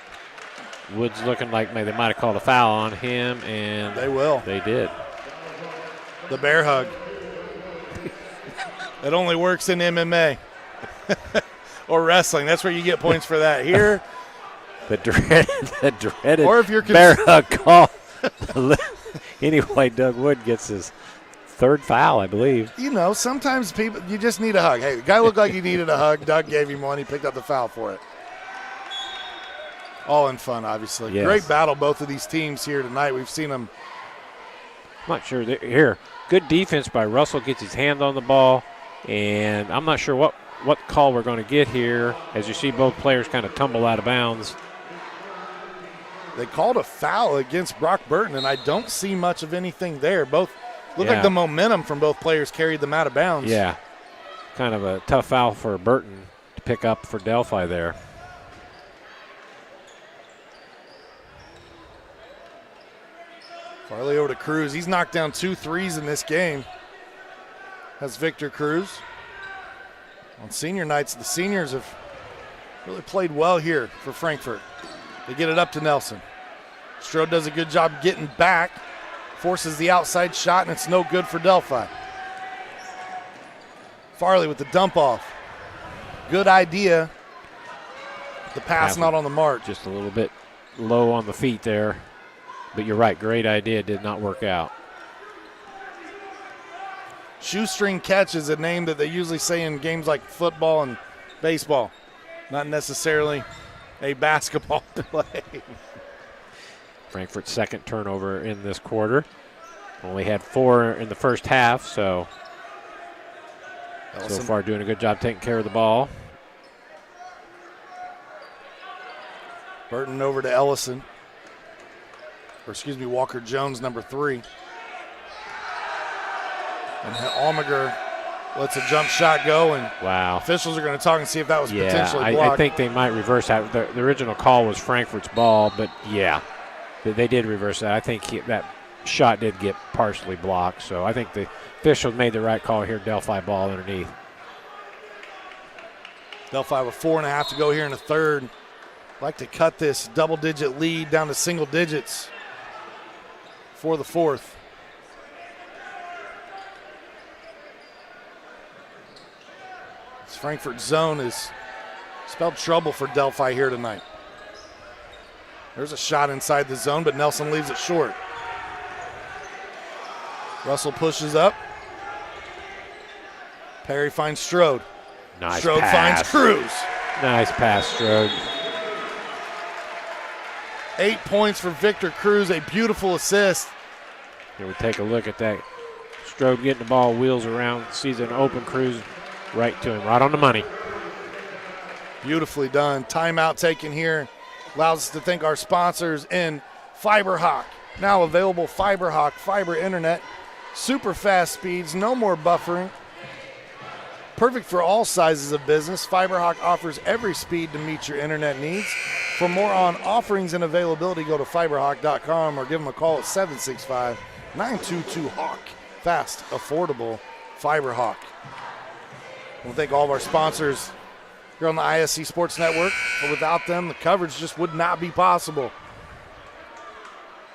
Woods looking like they might have called a foul on him, and they will. They did. The bear hug. It only works in MMA or wrestling. That's where you get points for that. Here, the dreaded or if you're bear hug call. Anyway, Doug Wood gets his 3rd foul, I believe. You know, sometimes you just need a hug. Hey, the guy looked like he needed a hug. Doug gave him one. He picked up the foul for it. All in fun, obviously. Yes. Great battle, both of these teams here tonight. We've seen them. I'm not sure. Here, good defense by Russell. Gets his hand on the ball, and I'm not sure what call we're going to get here as you see both players kind of tumble out of bounds. They called a foul against Brock Burton, and I don't see much of anything there. Both look like the momentum from both players carried them out of bounds. Yeah, kind of a tough foul for Burton to pick up for Delphi there. Farley over to Cruz. He's knocked down 2 threes in this game. That's Victor Cruz. On senior nights, the seniors have really played well here for Frankfort. They get it up to Nelson. Strode does a good job getting back, forces the outside shot, and it's no good for Delphi. Farley with the dump off. Good idea. The pass not on the mark. Just a little bit low on the feet there. But you're right, great idea, did not work out. Shoestring catch is a name that they usually say in games like football and baseball, not necessarily a basketball play. Frankfort's 2nd turnover in this quarter. Only had 4 in the first half, so far doing a good job taking care of the ball. Burton over to Ellison. Walker Jones, number 3. And Almager lets a jump shot go, and wow. Officials are going to talk and see if that was potentially blocked. I think they might reverse that. The original call was Frankfort's ball, but they did reverse that. I think that shot did get partially blocked, so I think the officials made the right call here. Delphi ball underneath. Delphi with 4.5 to go here in the 3rd. Like to cut this double-digit lead down to single digits for the 4th. This Frankfort zone has spelled trouble for Delphi here tonight. There's a shot inside the zone, but Nelson leaves it short. Russell pushes up. Perry finds Strode. Nice Strode pass. finds Cruz. Nice pass, Strode. 8 points for Victor Cruz, a beautiful assist. Here we take a look at that. Strode getting the ball, wheels around, sees an open Cruz right to him, right on the money. Beautifully done. Timeout taken here. Allows us to thank our sponsors in FiberHawk. Now available FiberHawk fiber internet. Super fast speeds, no more buffering. Perfect for all sizes of business. FiberHawk offers every speed to meet your internet needs. For more on offerings and availability, go to fiberhawk.com or give them a call at 765-922-HAWK. Fast, affordable, FiberHawk. We'll thank all of our sponsors here on the ISC Sports Network. But without them, the coverage just would not be possible.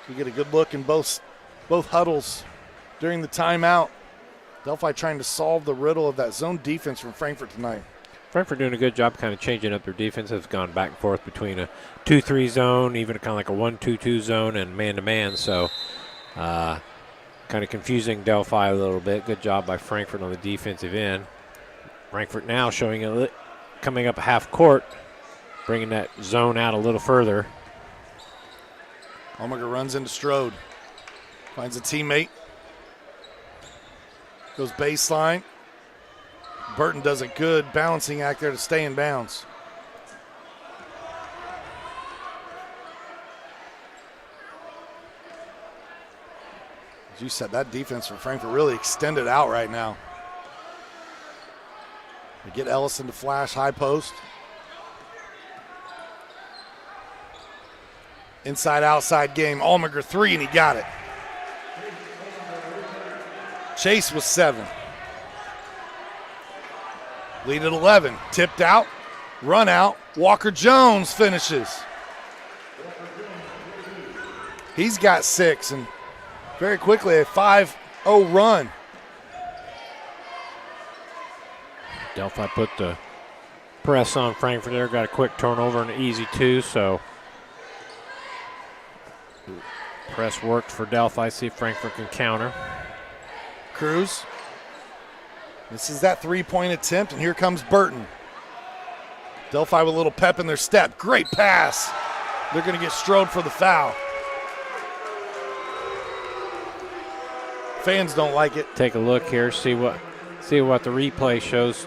So we get a good look in both huddles during the timeout. Delphi trying to solve the riddle of that zone defense from Frankfort tonight. Frankfort doing a good job kind of changing up their defense. Has gone back and forth between a 2-3 zone, even kind of like a 1-2-2 zone and man-to-man. So kind kind of confusing Delphi a little bit. Good job by Frankfort on the defensive end. Frankfort now showing coming up half court, bringing that zone out a little further. Almager runs into Strode. Finds a teammate. Goes baseline. Burton does a good balancing act there to stay in bounds. As you said, that defense from Frankfort really extended out right now. They get Ellison to flash high post. Inside-outside game. Almager 3, and he got it. Chase was 7. Lead at 11. Tipped out. Run out. Walker Jones finishes. He's got 6, and very quickly a 5-0 run. Delphi put the press on Frankfort there. Got a quick turnover and an easy 2, so press worked for Delphi. See if Frankfort can counter. Cruz. This is that 3-point attempt, and here comes Burton. Delphi with a little pep in their step. Great pass. They're going to get Strode for the foul. Fans don't like it. Take a look here, see what the replay shows.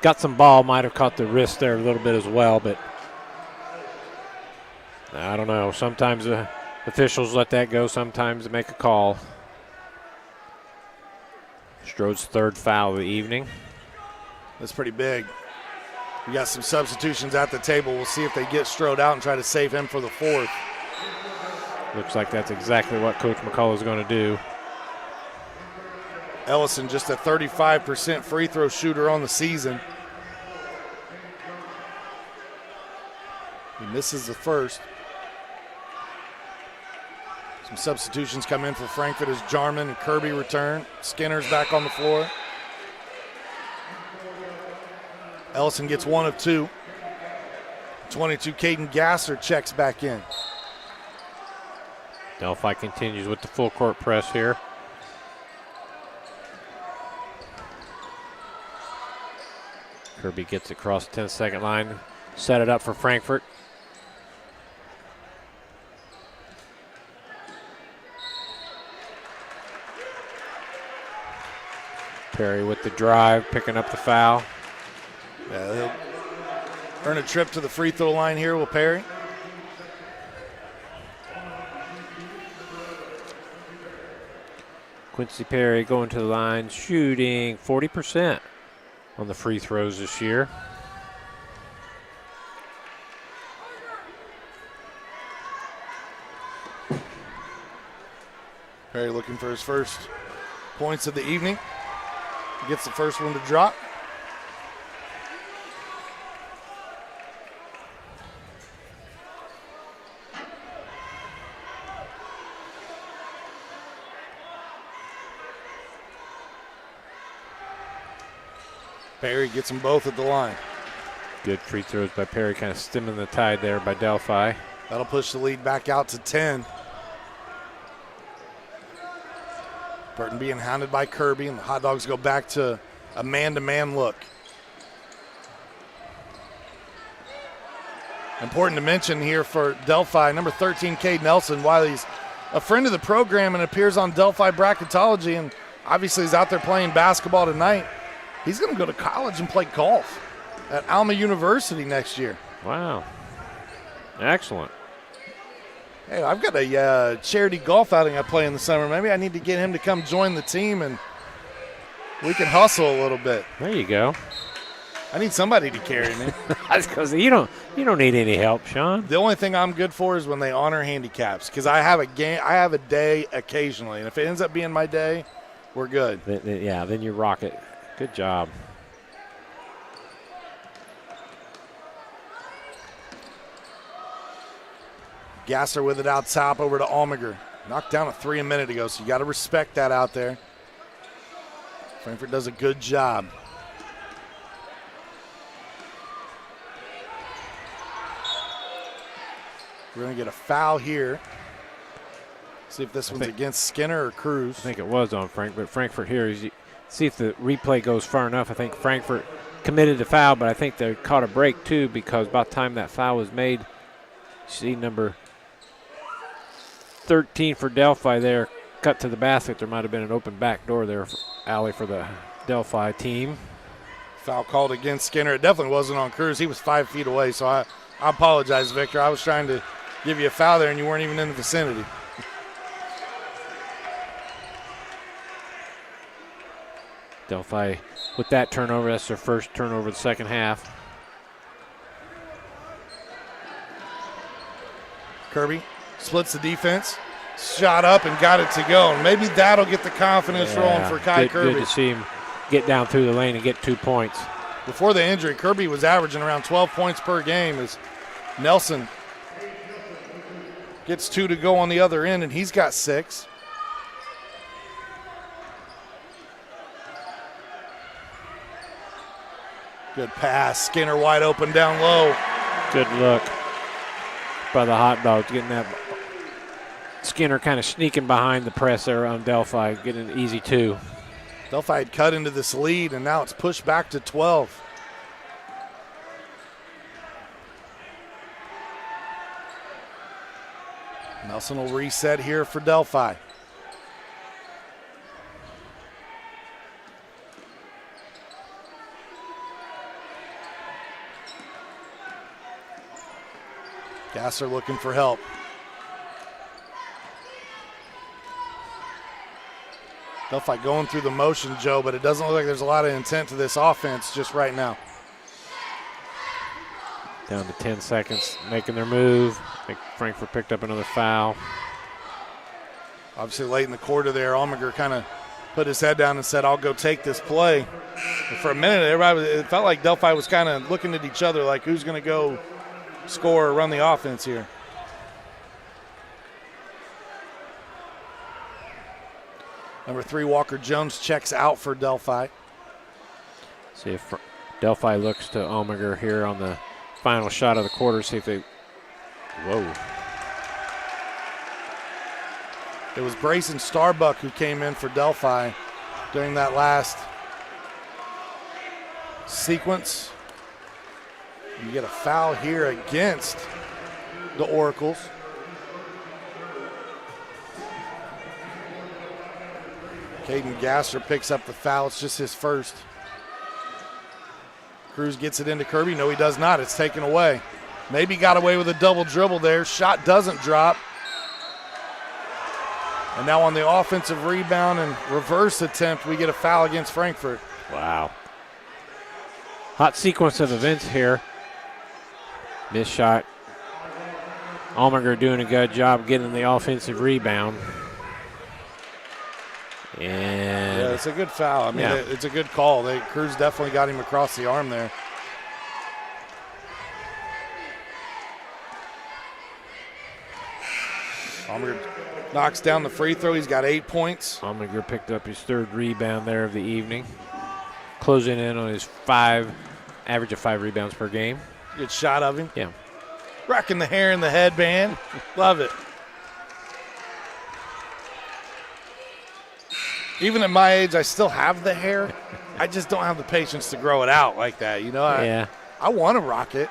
Got some ball, might have caught the wrist there a little bit as well, but I don't know. Sometimes officials let that go, sometimes they make a call. Strode's 3rd foul of the evening. That's pretty big. We got some substitutions at the table. We'll see if they get Strode out and try to save him for the 4th. Looks like that's exactly what Coach McCullough is going to do. Ellison just a 35% free throw shooter on the season. He misses the first. Some substitutions come in for Frankfort as Jarman and Kirby return. Skinner's back on the floor. Ellison gets 1 of 2. 22, Caden Gasser checks back in. Delphi continues with the full court press here. Kirby gets across the 10-second line. Set it up for Frankfort. Perry with the drive, picking up the foul. Yeah, he'll earn a trip to the free throw line here, will Perry. Quincy Perry going to the line, shooting 40% on the free throws this year. Perry looking for his first points of the evening. He gets the first one to drop. Perry gets them both at the line. Good free throws by Perry, kind of stemming the tide there by Delphi. That'll push the lead back out to 10. Burton being hounded by Kirby, and the Hot Dogs go back to a man-to-man look. Important to mention here for Delphi, number 13, Cade Nelson, while he's a friend of the program and appears on Delphi Bracketology, and obviously he's out there playing basketball tonight, he's going to go to college and play golf at Alma University next year. Wow. Excellent. Hey, I've got a charity golf outing I play in the summer. Maybe I need to get him to come join the team, and we can hustle a little bit. There you go. I need somebody to carry me. Because you don't need any help, Sean. The only thing I'm good for is when they honor handicaps, because I have a day occasionally, and if it ends up being my day, we're good. Then you rock it. Good job. Gasser with it out top over to Almager. Knocked down a 3 a minute ago, so you got to respect that out there. Frankfort does a good job. We're going to get a foul here. See if this one's against Skinner or Cruz. I think it was on Frankfort here. See if the replay goes far enough. I think Frankfort committed the foul, but I think they caught a break too, because by the time that foul was made, see number 13 for Delphi there, cut to the basket. There might have been an open back door there, alley for the Delphi team. Foul called against Skinner. It definitely wasn't on Cruz. He was 5 feet away, so I apologize, Victor. I was trying to give you a foul there, and you weren't even in the vicinity. Delphi with that turnover, that's their first turnover of the second half. Kirby splits the defense, shot up and got it to go. And maybe that'll get the confidence rolling for Kai Kirby. Good to see him get down through the lane and get 2 points. Before the injury, Kirby was averaging around 12 points per game as Nelson gets 2 to go on the other end, and he's got 6. Good pass. Skinner wide open down low. Good look by the Hot Dogs, getting that. Skinner kind of sneaking behind the press there on Delphi, getting an easy 2. Delphi had cut into this lead, and now it's pushed back to 12. Nelson will reset here for Delphi. Gasser looking for help. Delphi going through the motion, Joe, but it doesn't look like there's a lot of intent to this offense just right now. Down to 10 seconds, making their move. I think Frankfort picked up another foul. Obviously late in the quarter there, Almager kind of put his head down and said, I'll go take this play. But for a minute, it felt like Delphi was kind of looking at each other like who's going to go score or run the offense here. Number 3, Walker Jones checks out for Delphi. See if Delphi looks to Almager here on the final shot of the quarter. See if they. Whoa. It was Brayson Starbuck who came in for Delphi during that last sequence. You get a foul here against the Oracles. Caden Gasser picks up the foul. It's just his first. Cruz gets it into Kirby. No, he does not. It's taken away. Maybe got away with a double dribble there. Shot doesn't drop. And now on the offensive rebound and reverse attempt, we get a foul against Frankfort. Wow. Hot sequence of events here. Missed shot. Almager doing a good job getting the offensive rebound. And yeah, it's a good foul. I mean, it's a good call. Cruz definitely got him across the arm there. Almager knocks down the free throw. He's got 8 points. Almager picked up his 3rd rebound there of the evening. Closing in on his average of 5 rebounds per game. Good shot of him. Yeah. Rocking the hair in the headband. Love it. Even at my age, I still have the hair. I just don't have the patience to grow it out like that. You know, I want to rock it.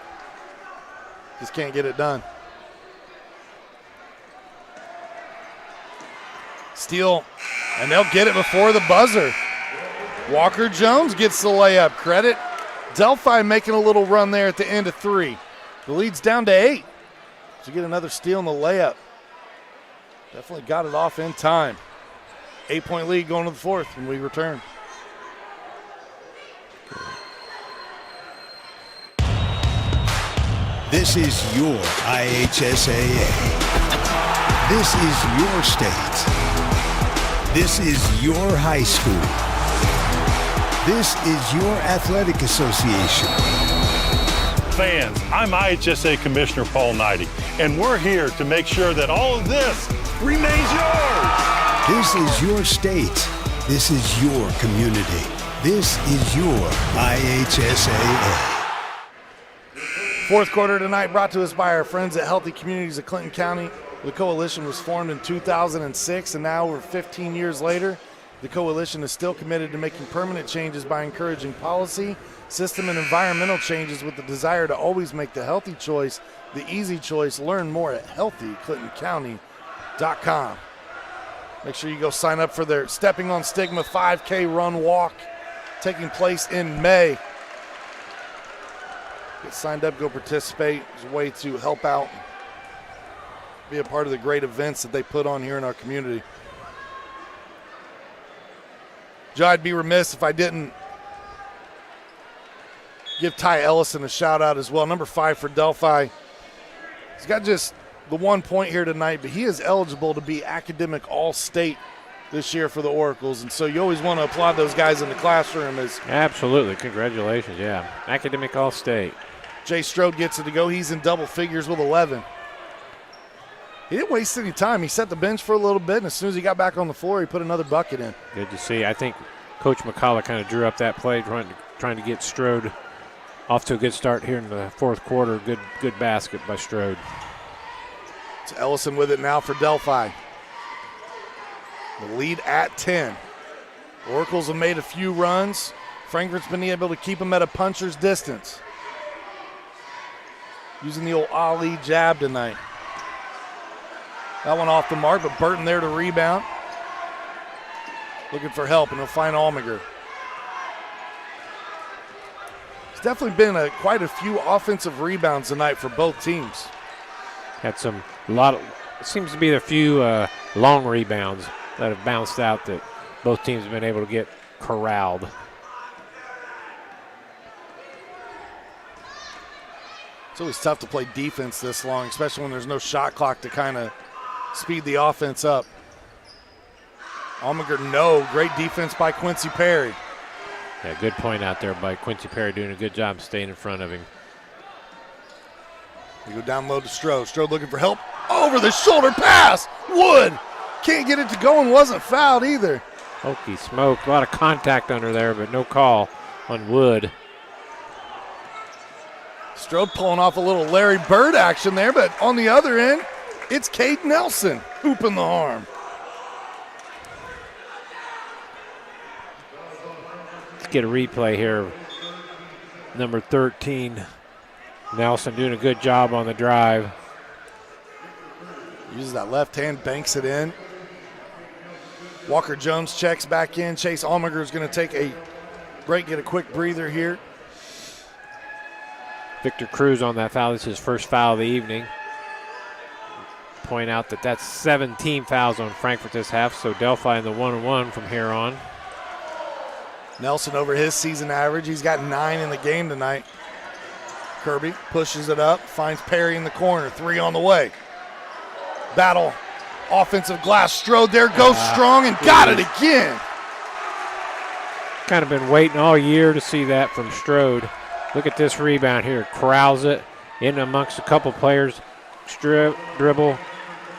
Just can't get it done. Steal, and they'll get it before the buzzer. Walker Jones gets the layup. Credit Delphi making a little run there at the end of 3. The lead's down to 8. So get another steal in the layup. Definitely got it off in time. 8-point lead going to the 4th when we return. This is your IHSAA. This is your state. This is your high school. This is your athletic association. Fans, I'm IHSA Commissioner Paul Knighty, and we're here to make sure that all of this remains yours. This is your state. This is your community. This is your IHSAA. 4th quarter tonight brought to us by our friends at Healthy Communities of Clinton County. The coalition was formed in 2006, and now we're 15 years later. The coalition is still committed to making permanent changes by encouraging policy, system, and environmental changes with the desire to always make the healthy choice the easy choice. Learn more at healthyclintoncounty.com. Make sure you go sign up for their Stepping on Stigma 5K run walk taking place in May. Get signed up, go participate. It's a way to help out, be a part of the great events that they put on here in our community. Joe, I'd be remiss if I didn't give Ty Ellison a shout out as well. Number 5 for Delphi. He's got just the 1 point here tonight, but he is eligible to be academic all-state this year for the Oracles, and so you always want to applaud those guys in the classroom. Absolutely. Congratulations, yeah. Academic all-state. Jay Strode gets it to go. He's in double figures with 11. He didn't waste any time. He set the bench for a little bit, and as soon as he got back on the floor, he put another bucket in. Good to see. I think Coach McCullough kind of drew up that play, trying to get Strode off to a good start here in the fourth quarter. Good basket by Strode. It's Ellison with it now for Delphi. The lead at 10. Oracles have made a few runs. Frankfort's been able to keep them at a puncher's distance. Using the old Ali jab tonight. That one off the mark, but Burton there to rebound. Looking for help, and he'll find Almager. It's definitely been quite a few offensive rebounds tonight for both teams. Had it seems to be a few long rebounds that have bounced out that both teams have been able to get corralled. It's always tough to play defense this long, especially when there's no shot clock to kind of speed the offense up. Almager, no. Great defense by Quincy Perry. Yeah, good point out there by Quincy Perry, doing a good job staying in front of him. We go down low to Strode. Strode looking for help. Over the shoulder pass. Wood can't get it to go and wasn't fouled either. Hokey smoke. A lot of contact under there, but no call on Wood. Strode pulling off a little Larry Bird action there, but on the other end, it's Cade Nelson hooping the arm. Let's get a replay here. Number 13, Nelson doing a good job on the drive. Uses that left hand, banks it in. Walker Jones checks back in. Chase Almager is going to take a break, get a quick breather here. Victor Cruz on that foul. This is his first foul of the evening. Point out that that's 17 fouls on Frankfort this half, so Delphi in the 1-1 from here on. Nelson over his season average. He's got 9 in the game tonight. Kirby pushes it up, finds Perry in the corner. 3 on the way. Battle, offensive glass. Strode there, goes strong and got it again. Kind of been waiting all year to see that from Strode. Look at this rebound here. Corrals it in amongst a couple players. Dribble,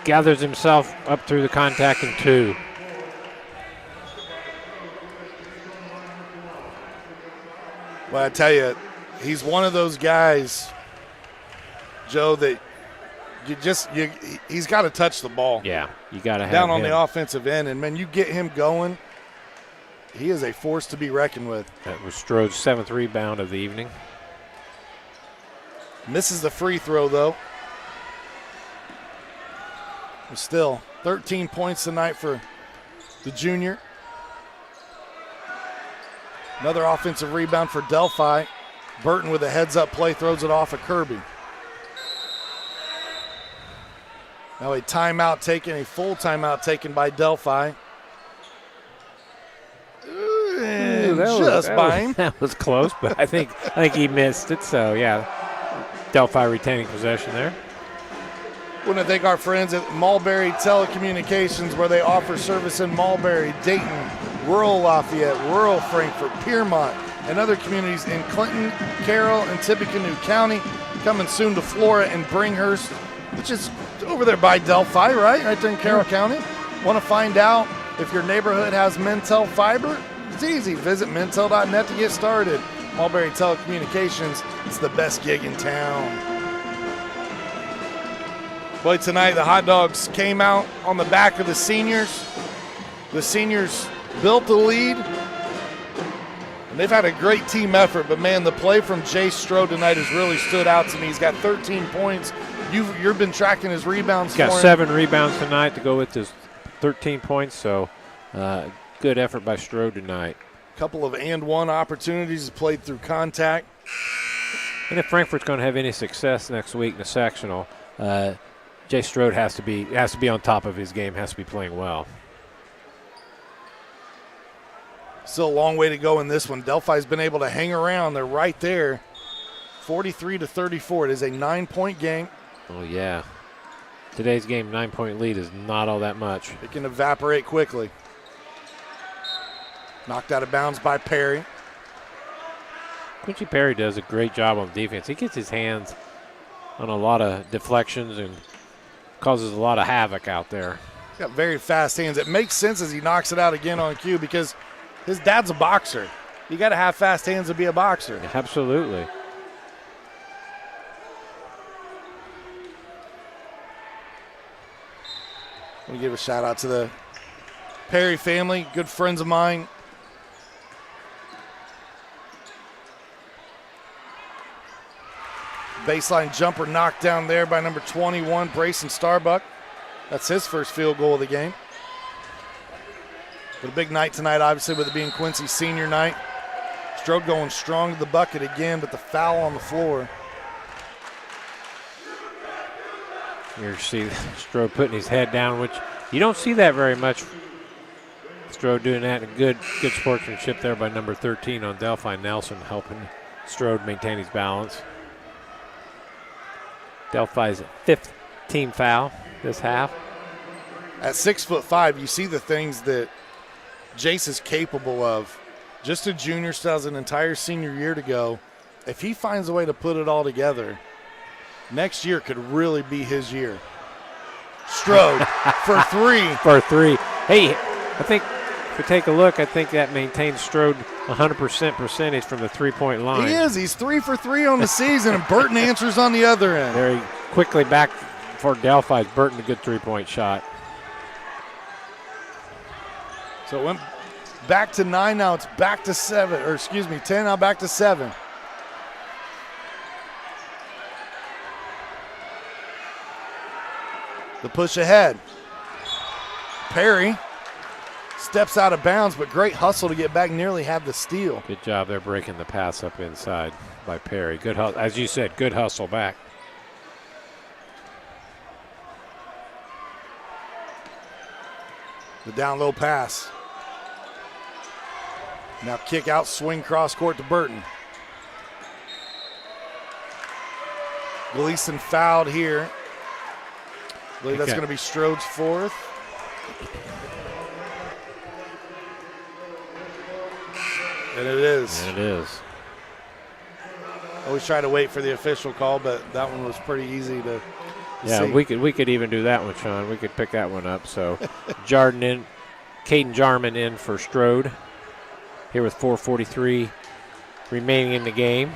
gathers himself up through the contact and 2. Well, I tell you, he's one of those guys, Joe, that he's got to touch the ball. Yeah, you got to have down on him. the offensive end, and man, you get him going, he is a force to be reckoned with. That was Strode's 7th rebound of the evening. Misses the free throw, though. But still, 13 points tonight for the junior. Another offensive rebound for Delphi. Burton with a heads-up play, throws it off of Kirby. Now a timeout taken, a full timeout taken by Delphi. That was close, but I think he missed it. So yeah, Delphi retaining possession there. Want to thank our friends at Mulberry Telecommunications, where they offer service in Mulberry, Dayton, rural Lafayette, rural Frankfort, Piermont, and other communities in Clinton, Carroll, and Tippecanoe County. Coming soon to Flora and Bringhurst, which is over there by Delphi, right there in Carroll County. Want to find out if your neighborhood has Mintel fiber? It's easy. Visit Mintel.net to get started. Mulberry Telecommunications, it's the best gig in town. Boy, tonight the Hot Dogs came out on the back of the seniors. The seniors built the lead. And they've had a great team effort, but man, the play from Jay Strode tonight has really stood out to me. He's got 13 points. You've been tracking his rebounds. He's got 7 rebounds tonight to go with his 13 points, so good effort by Strode tonight. A couple of and-one opportunities played through contact. And if Frankfort's going to have any success next week in the sectional, Jay Strode has to be on top of his game, has to be playing well. Still a long way to go in this one. Delphi's been able to hang around. They're right there, 43-34. It is a 9-point game. Oh, yeah. Today's game, 9-point lead is not all that much. It can evaporate quickly. Knocked out of bounds by Perry. Quincy Perry does a great job on defense. He gets his hands on a lot of deflections and causes a lot of havoc out there. He's got very fast hands. It makes sense as he knocks it out again on cue because his dad's a boxer. You got to have fast hands to be a boxer. Absolutely. I want to give a shout out to the Perry family, good friends of mine. Baseline jumper knocked down there by number 21, Brayson Starbuck. That's his first field goal of the game. But a big night tonight, obviously, with it being Quincy's senior night. Strode going strong to the bucket again, but the foul on the floor. You see Strode putting his head down, which you don't see that very much. Strode doing that, and good sportsmanship there by number 13 on Delphi, Nelson, helping Strode maintain his balance. Delphi's 5th team foul this half. At 6'5", you see the things that Jace is capable of. Just a junior, still has an entire senior year to go. If he finds a way to put it all together, next year could really be his year. Strode for 3. For 3. Hey, I think if we take a look, I think that maintains Strode 100% percentage from the three-point line. He is. He's 3 for 3 on the season, and Burton answers on the other end. Very quickly back for Delphi. Burton, a good three-point shot. So it went back to 9, now it's back to 7, or excuse me, 10, now back to 7. The push ahead. Perry steps out of bounds, but great hustle to get back, nearly had the steal. Good job there breaking the pass up inside by Perry. Good hustle, as you said, good hustle back. The down low pass. Now kick out, swing cross court to Burton. Gleason fouled here. I believe that's going to be Strode's 4th. And it is. And it is. Always try to wait for the official call, but that one was pretty easy to see. we could even do that one, Sean. We could pick that one up. So Caden Jarman in for Strode. Here with 4:43 remaining in the game.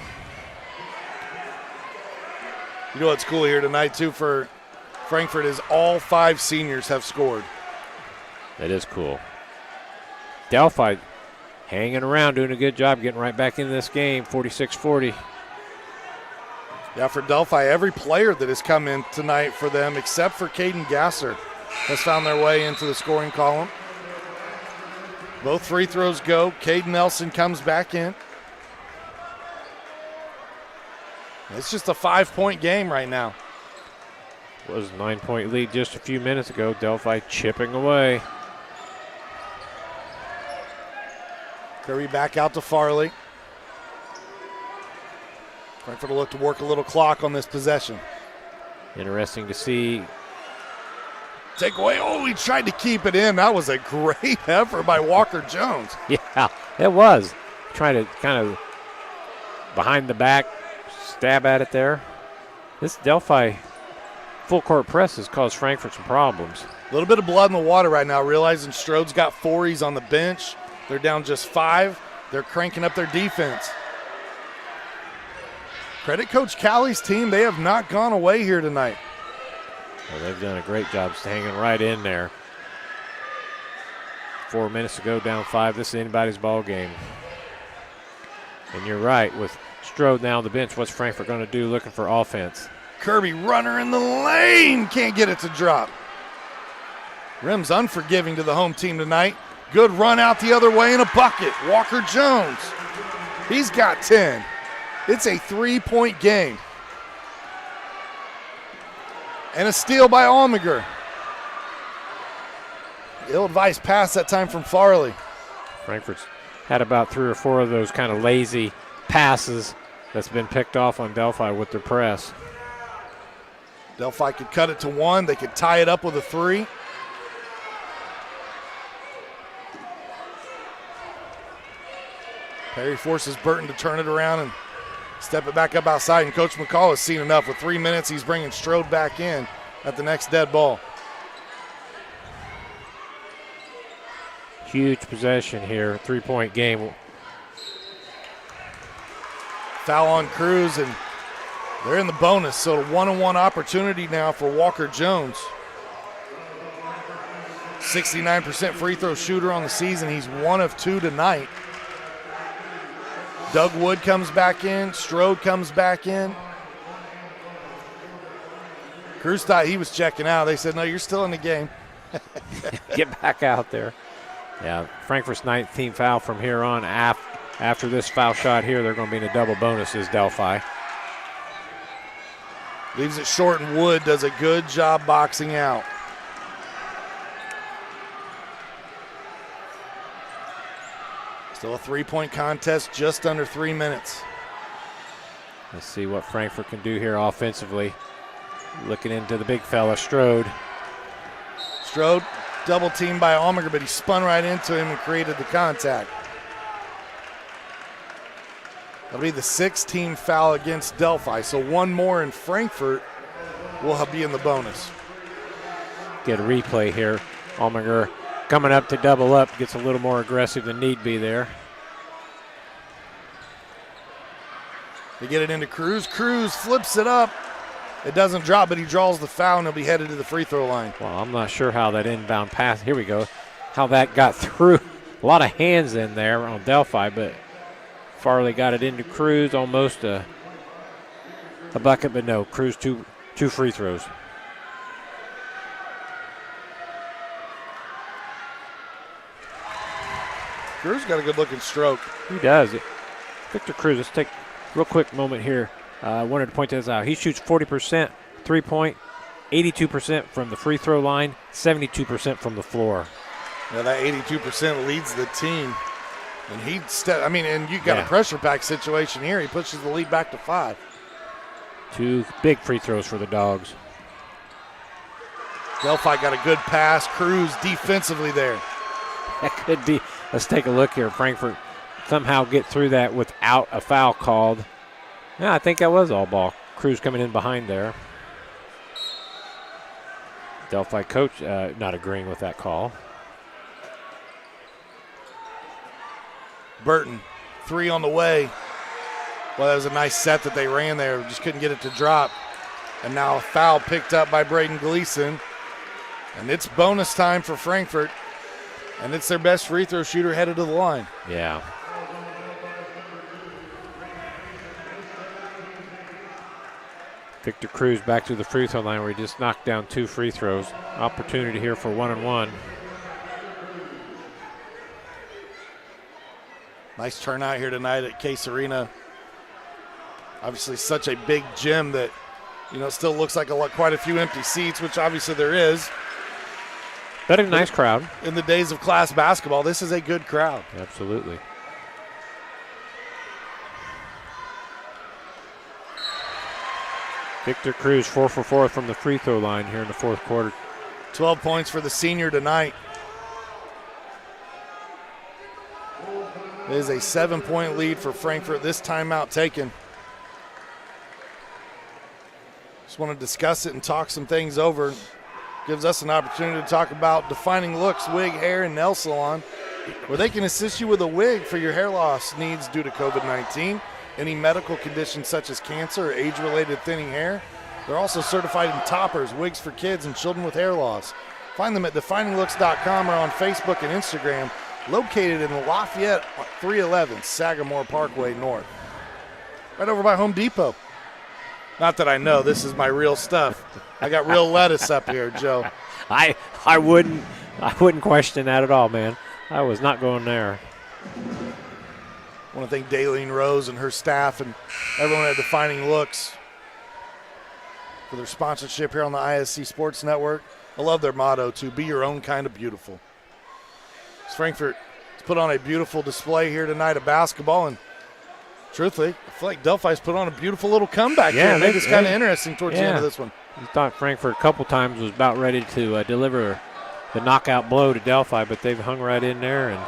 You know what's cool here tonight, too, for Frankfort is all 5 seniors have scored. That is cool. Delphi hanging around, doing a good job, getting right back in this game, 46-40. Yeah, for Delphi, every player that has come in tonight for them, except for Caden Gasser, has found their way into the scoring column. Both free throws go. Caden Nelson comes back in. It's just a 5-point game right now. It was a 9-point lead just a few minutes ago. Delphi chipping away. Curry back out to Farley. Frankfort will look to work a little clock on this possession. Interesting to see. Take away. Oh, he tried to keep it in. That was a great effort by Walker Jones. Yeah, it was. Trying to kind of behind the back stab at it there. This Delphi full court press has caused Frankfort some problems. A little bit of blood in the water right now, realizing Strode's got 4. He's on the bench. They're down just 5. They're cranking up their defense. Credit Coach Callie's team. They have not gone away here tonight. Well, they've done a great job hanging right in there. 4 minutes to go, down 5. This is anybody's ball game. And you're right, with Strode now on the bench, what's Frankfort going to do looking for offense? Kirby runner in the lane. Can't get it to drop. Rim's unforgiving to the home team tonight. Good run out the other way in a bucket. Walker Jones. He's got 10. It's a 3-point game. And a steal by Almager. Ill-advised pass that time from Farley. Frankfort's had about 3 or 4 of those kind of lazy passes that's been picked off on Delphi with their press. Delphi could cut it to 1. They could tie it up with a 3. Perry forces Burton to turn it around and step it back up outside, and Coach McCall has seen enough. With 3 minutes, he's bringing Strode back in at the next dead ball. Huge possession here, 3-point game. Foul on Cruz, and they're in the bonus, so a 1-on-1 opportunity now for Walker Jones. 69% free throw shooter on the season. He's 1 of 2 tonight. Doug Wood comes back in. Strode comes back in. Cruz thought he was checking out. They said, no, you're still in the game. Get back out there. Yeah, Frankfort's 19th foul from here on. After this foul shot here, they're going to be in a double bonus as Delphi. Leaves it short, and Wood does a good job boxing out. Still a 3-point contest, just under 3 minutes. Let's see what Frankfort can do here offensively. Looking into the big fella, Strode. Strode double teamed by Almager, but he spun right into him and created the contact. That'll be the 6th team foul against Delphi, so 1 more in Frankfort will be in the bonus. Get a replay here. Almager coming up to double up, gets a little more aggressive than need be there. They get it into Cruz. Cruz flips it up. It doesn't drop, but he draws the foul, and he'll be headed to the free throw line. Well, I'm not sure how that inbound pass, here we go, how that got through. A lot of hands in there on Delphi, but Farley got it into Cruz, almost a bucket, but no, Cruz two free throws. Cruz got a good-looking stroke. He does. Victor Cruz, let's take a real quick moment here. I wanted to point this out. He shoots 40% three-point, 82% from the free throw line, 72% from the floor. Now that 82% leads the team. And and you got a pressure pack situation here. He pushes the lead back to 5. 2 big free throws for the Dogs. Delphi got a good pass. Cruz defensively there. That could be. Let's take a look here. Frankfort somehow get through that without a foul called. Yeah, I think that was all ball. Cruz coming in behind there. Delphi coach not agreeing with that call. Burton, 3 on the way. Well, that was a nice set that they ran there. Just couldn't get it to drop. And now a foul picked up by Braden Gleason. And it's bonus time for Frankfort. And it's their best free throw shooter headed to the line. Yeah. Victor Cruz back to the free throw line where he just knocked down 2 free throws. Opportunity here for 1-on-1. Nice turnout here tonight at Case Arena. Obviously such a big gym that, it still looks like quite a few empty seats, which obviously there is. But a nice crowd. In the days of class basketball, this is a good crowd. Absolutely. Victor Cruz 4 for 4 from the free throw line here in the fourth quarter. 12 points for the senior tonight. It is a 7-point lead for Frankfort. This timeout taken. Just want to discuss it and talk some things over. Gives us an opportunity to talk about Defining Looks Wig, Hair, and Nail Salon, where they can assist you with a wig for your hair loss needs due to COVID-19, any medical conditions such as cancer or age-related thinning hair. They're also certified in toppers, wigs for kids, and children with hair loss. Find them at defininglooks.com or on Facebook and Instagram, located in Lafayette, 311 Sagamore Parkway North. Right over by Home Depot. Not that I know, this is my real stuff. I got real lettuce up here, Joe. I wouldn't question that at all, man. I was not going there. I want to thank Daleen Rose and her staff and everyone at Defining Looks for their sponsorship here on the ISC Sports Network. I love their motto, too, be your own kind of beautiful. Frankfort has put on a beautiful display here tonight of basketball, and truthfully, I feel like Delphi's put on a beautiful little comeback here. It made this kind of interesting towards the end of this one. You thought Frankfort a couple times was about ready to deliver the knockout blow to Delphi, but they've hung right in there and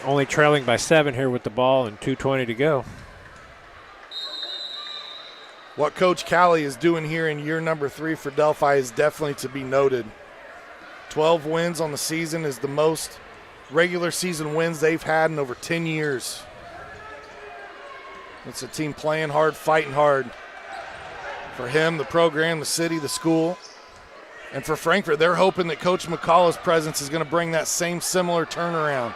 only trailing by 7 here with the ball and 2:20 to go. What Coach Callie is doing here in year number 3 for Delphi is definitely to be noted. 12 wins on the season is the most regular season wins they've had in over 10 years. It's a team playing hard, fighting hard. For him, the program, the city, the school. And for Frankfort, they're hoping that Coach McCullough's presence is going to bring that same similar turnaround.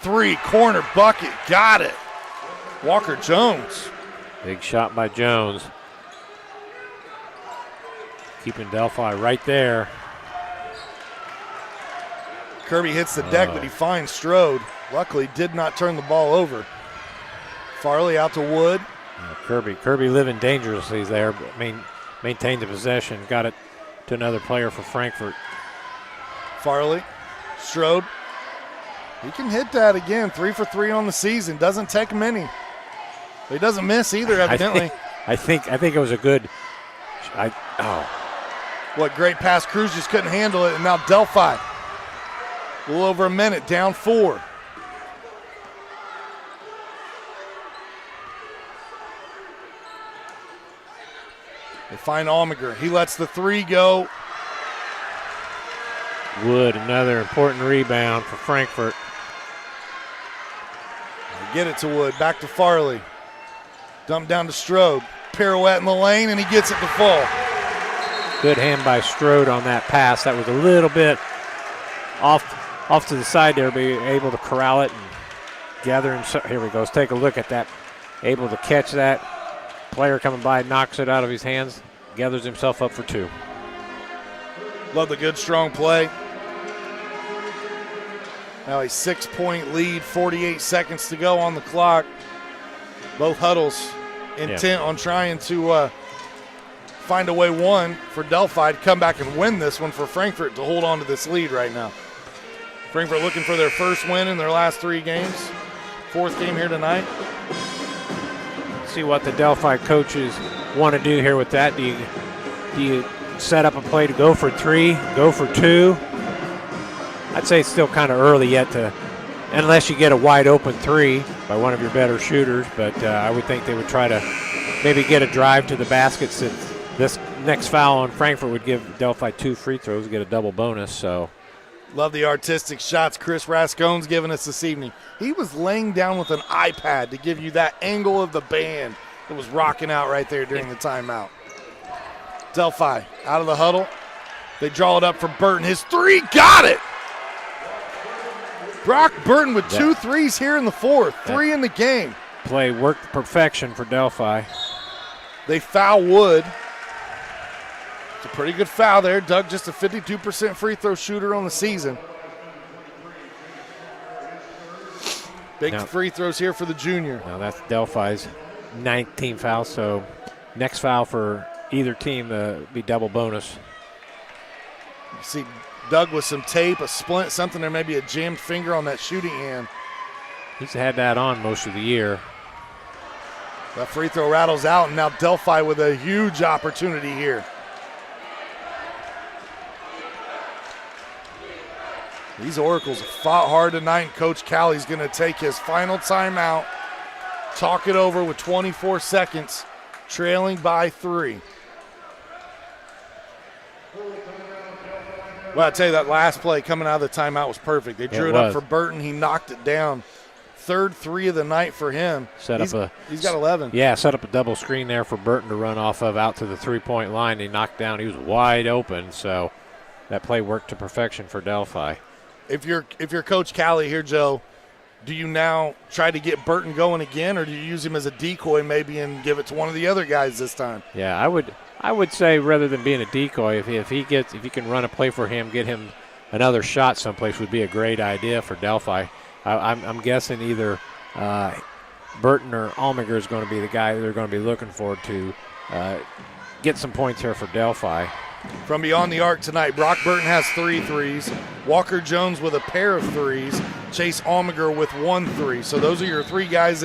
3, corner bucket, got it. Walker Jones. Big shot by Jones. Keeping Delphi right there. Kirby hits the deck, but he finds Strode. Luckily, did not turn the ball over. Farley out to Wood. Kirby living dangerously there, but maintained the possession. Got it to another player for Frankfort. Farley, Strode. He can hit that again. 3 for 3 on the season. Doesn't take many. He doesn't miss either, evidently. I think it was a good. What great pass. Cruz just couldn't handle it, and now Delphi. A little over a minute, down 4. They find Almager. He lets the 3 go. Wood, another important rebound for Frankfort. They get it to Wood. Back to Farley. Dump down to Strode. Pirouette in the lane, and he gets it to fall. Good hand by Strode on that pass. That was a little bit off to the side there, be able to corral it and gather himself. Here we go. Let's take a look at that. Able to catch that. Player coming by, knocks it out of his hands, gathers himself up for 2. Love the good, strong play. Now a 6-point lead, 48 seconds to go on the clock. Both huddles intent on trying to find a way for Delphi to come back and win this one, for Frankfort to hold on to this lead right now. Frankfort looking for their first win in their last 3 games. 4th game here tonight. See what the Delphi coaches want to do here with that. Do you set up a play to go for 3, go for 2? I'd say it's still kind of early yet to, unless you get a wide open 3 by one of your better shooters, but I would think they would try to maybe get a drive to the basket, since this next foul on Frankfort would give Delphi 2 free throws, get a double bonus. So love the artistic shots Chris Rascone's giving us this evening. He was laying down with an iPad to give you that angle of the band that was rocking out right there during the timeout. Delphi out of the huddle. They draw it up for Burton. His 3, got it! Brock Burton with 2 threes here in the 4th. 3 in the game. Play worked perfection for Delphi. They foul Wood. It's a pretty good foul there. Doug just a 52% free throw shooter on the season. Big free throws here for the junior. Now that's Delphi's 19th foul, so next foul for either team be double bonus. You see Doug with some tape, a splint, something, or maybe a jammed finger on that shooting hand. He's had that on most of the year. That free throw rattles out, and now Delphi with a huge opportunity here. These Oracles fought hard tonight, and Coach Callie's going to take his final timeout, talk it over with 24 seconds, trailing by 3. Well, I tell you, that last play coming out of the timeout was perfect. They drew it up for Burton. He knocked it down third 3 of the night for him. He's got 11. Yeah, set up a double screen there for Burton to run off of out to the three-point line. He knocked down. He was wide open, so that play worked to perfection for Delphi. If you're Coach Callie here, Joe, do you now try to get Burton going again, or do you use him as a decoy maybe and give it to one of the other guys this time? Yeah, I would say rather than being a decoy, if you can run a play for him, get him another shot someplace would be a great idea for Delphi. I'm guessing either Burton or Almager is going to be the guy they're going to be looking for to get some points here for Delphi. From beyond the arc tonight, Brock Burton has 3 threes. Walker Jones with a pair of threes. Chase Almager with 1 3. So those are your 3 guys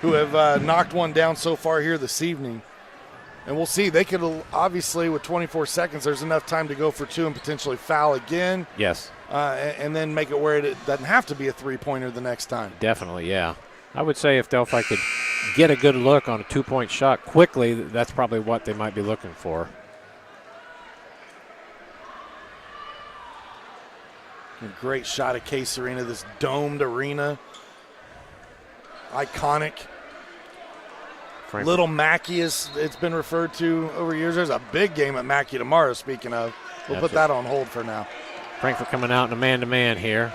who have knocked one down so far here this evening. And we'll see. They could obviously, with 24 seconds, there's enough time to go for 2 and potentially foul again. Yes. And then make it where it doesn't have to be a 3-pointer the next time. Definitely, yeah. I would say if Delphi could get a good look on a 2-point shot quickly, that's probably what they might be looking for. A great shot at Case Arena, this domed arena. Iconic. Frankfort. Little Mackey, as it's been referred to over years. There's a big game at Mackey tomorrow, speaking of. We'll put that on hold for now. Frankfort coming out in a man-to-man here.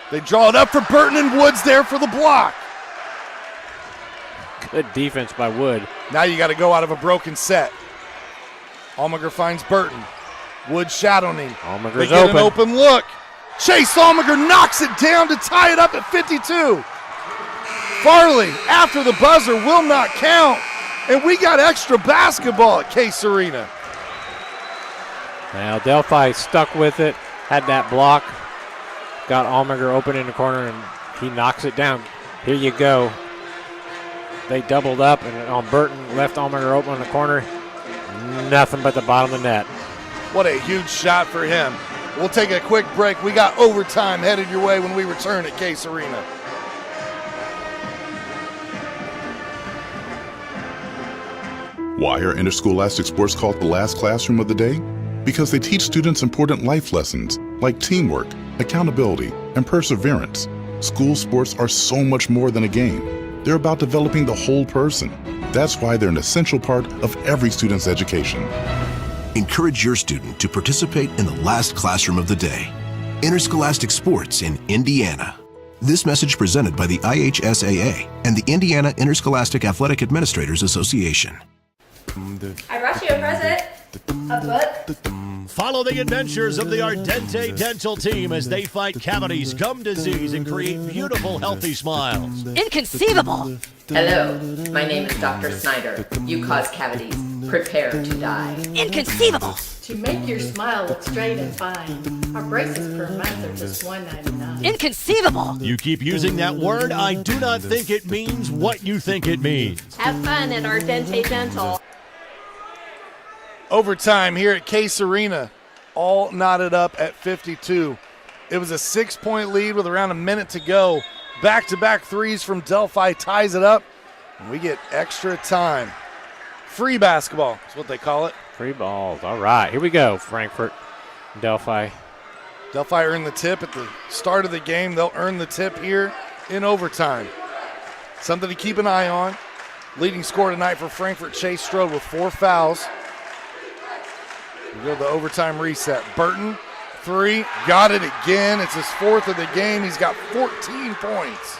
They draw it up for Burton, and Woods there for the block. Good defense by Wood. Now you got to go out of a broken set. Almager finds Burton. Wood shadowing him. Almager's they get open. An open look. Chase Almager knocks it down to tie it up at 52. Farley, after the buzzer, will not count. And we got extra basketball at Case Arena. Now Delphi stuck with it, had that block, got Almager open in the corner, and he knocks it down. Here you go. They doubled up, and on Burton, left Almager open in the corner. Nothing but the bottom of the net. What a huge shot for him. We'll take a quick break. We got overtime headed your way when we return at Case Arena. Why are interscholastic sports called the last classroom of the day? Because they teach students important life lessons like teamwork, accountability, and perseverance. School sports are so much more than a game. They're about developing the whole person. That's why they're an essential part of every student's education. Encourage your student to participate in the last classroom of the day. Interscholastic sports in Indiana. This message presented by the IHSAA and the Indiana Interscholastic Athletic Administrators Association. I brought you a present. A book. Follow the adventures of the Ardente Dental team as they fight cavities, gum disease, and create beautiful, healthy smiles. Inconceivable. Hello, my name is Dr. Snyder. You cause cavities. Prepare to die. Inconceivable. To make your smile look straight and fine, our braces per month are just $1.99. Inconceivable. You keep using that word, I do not think it means what you think it means. Have fun at Ardente Dental. Overtime here at Case Arena, all knotted up at 52. It was a 6-point lead with around a minute to go. Back-to-back threes from Delphi ties it up, and we get extra time. Free basketball is what they call it. Free balls. All right, here we go. Frankfort, Delphi. Delphi earned the tip at the start of the game. They'll earn the tip here in overtime. Something to keep an eye on. Leading scorer tonight for Frankfort, Chase Strode with 4 fouls. We go to the overtime reset. Burton, 3, got it again. It's his 4th of the game. He's got 14 points.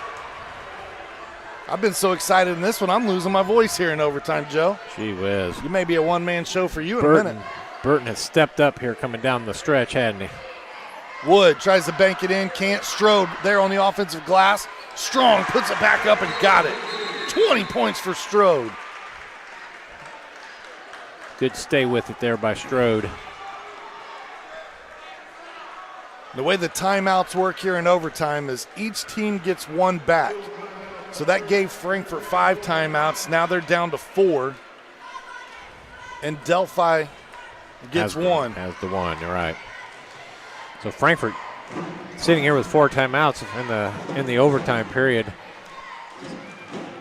I've been so excited in this one, I'm losing my voice here in overtime, Joe. Gee whiz. You may be a one-man show for you in a minute. Burton has stepped up here coming down the stretch, hadn't he? Wood tries to bank it in, can't. Strode there on the offensive glass. Strong puts it back up and got it. 20 points for Strode. Good stay with it there by Strode. The way the timeouts work here in overtime is each team gets 1 back. So that gave Frankfort 5 timeouts. Now they're down to 4. And Delphi gets 1. Has the 1, you're right. So Frankfort sitting here with 4 timeouts in the overtime period.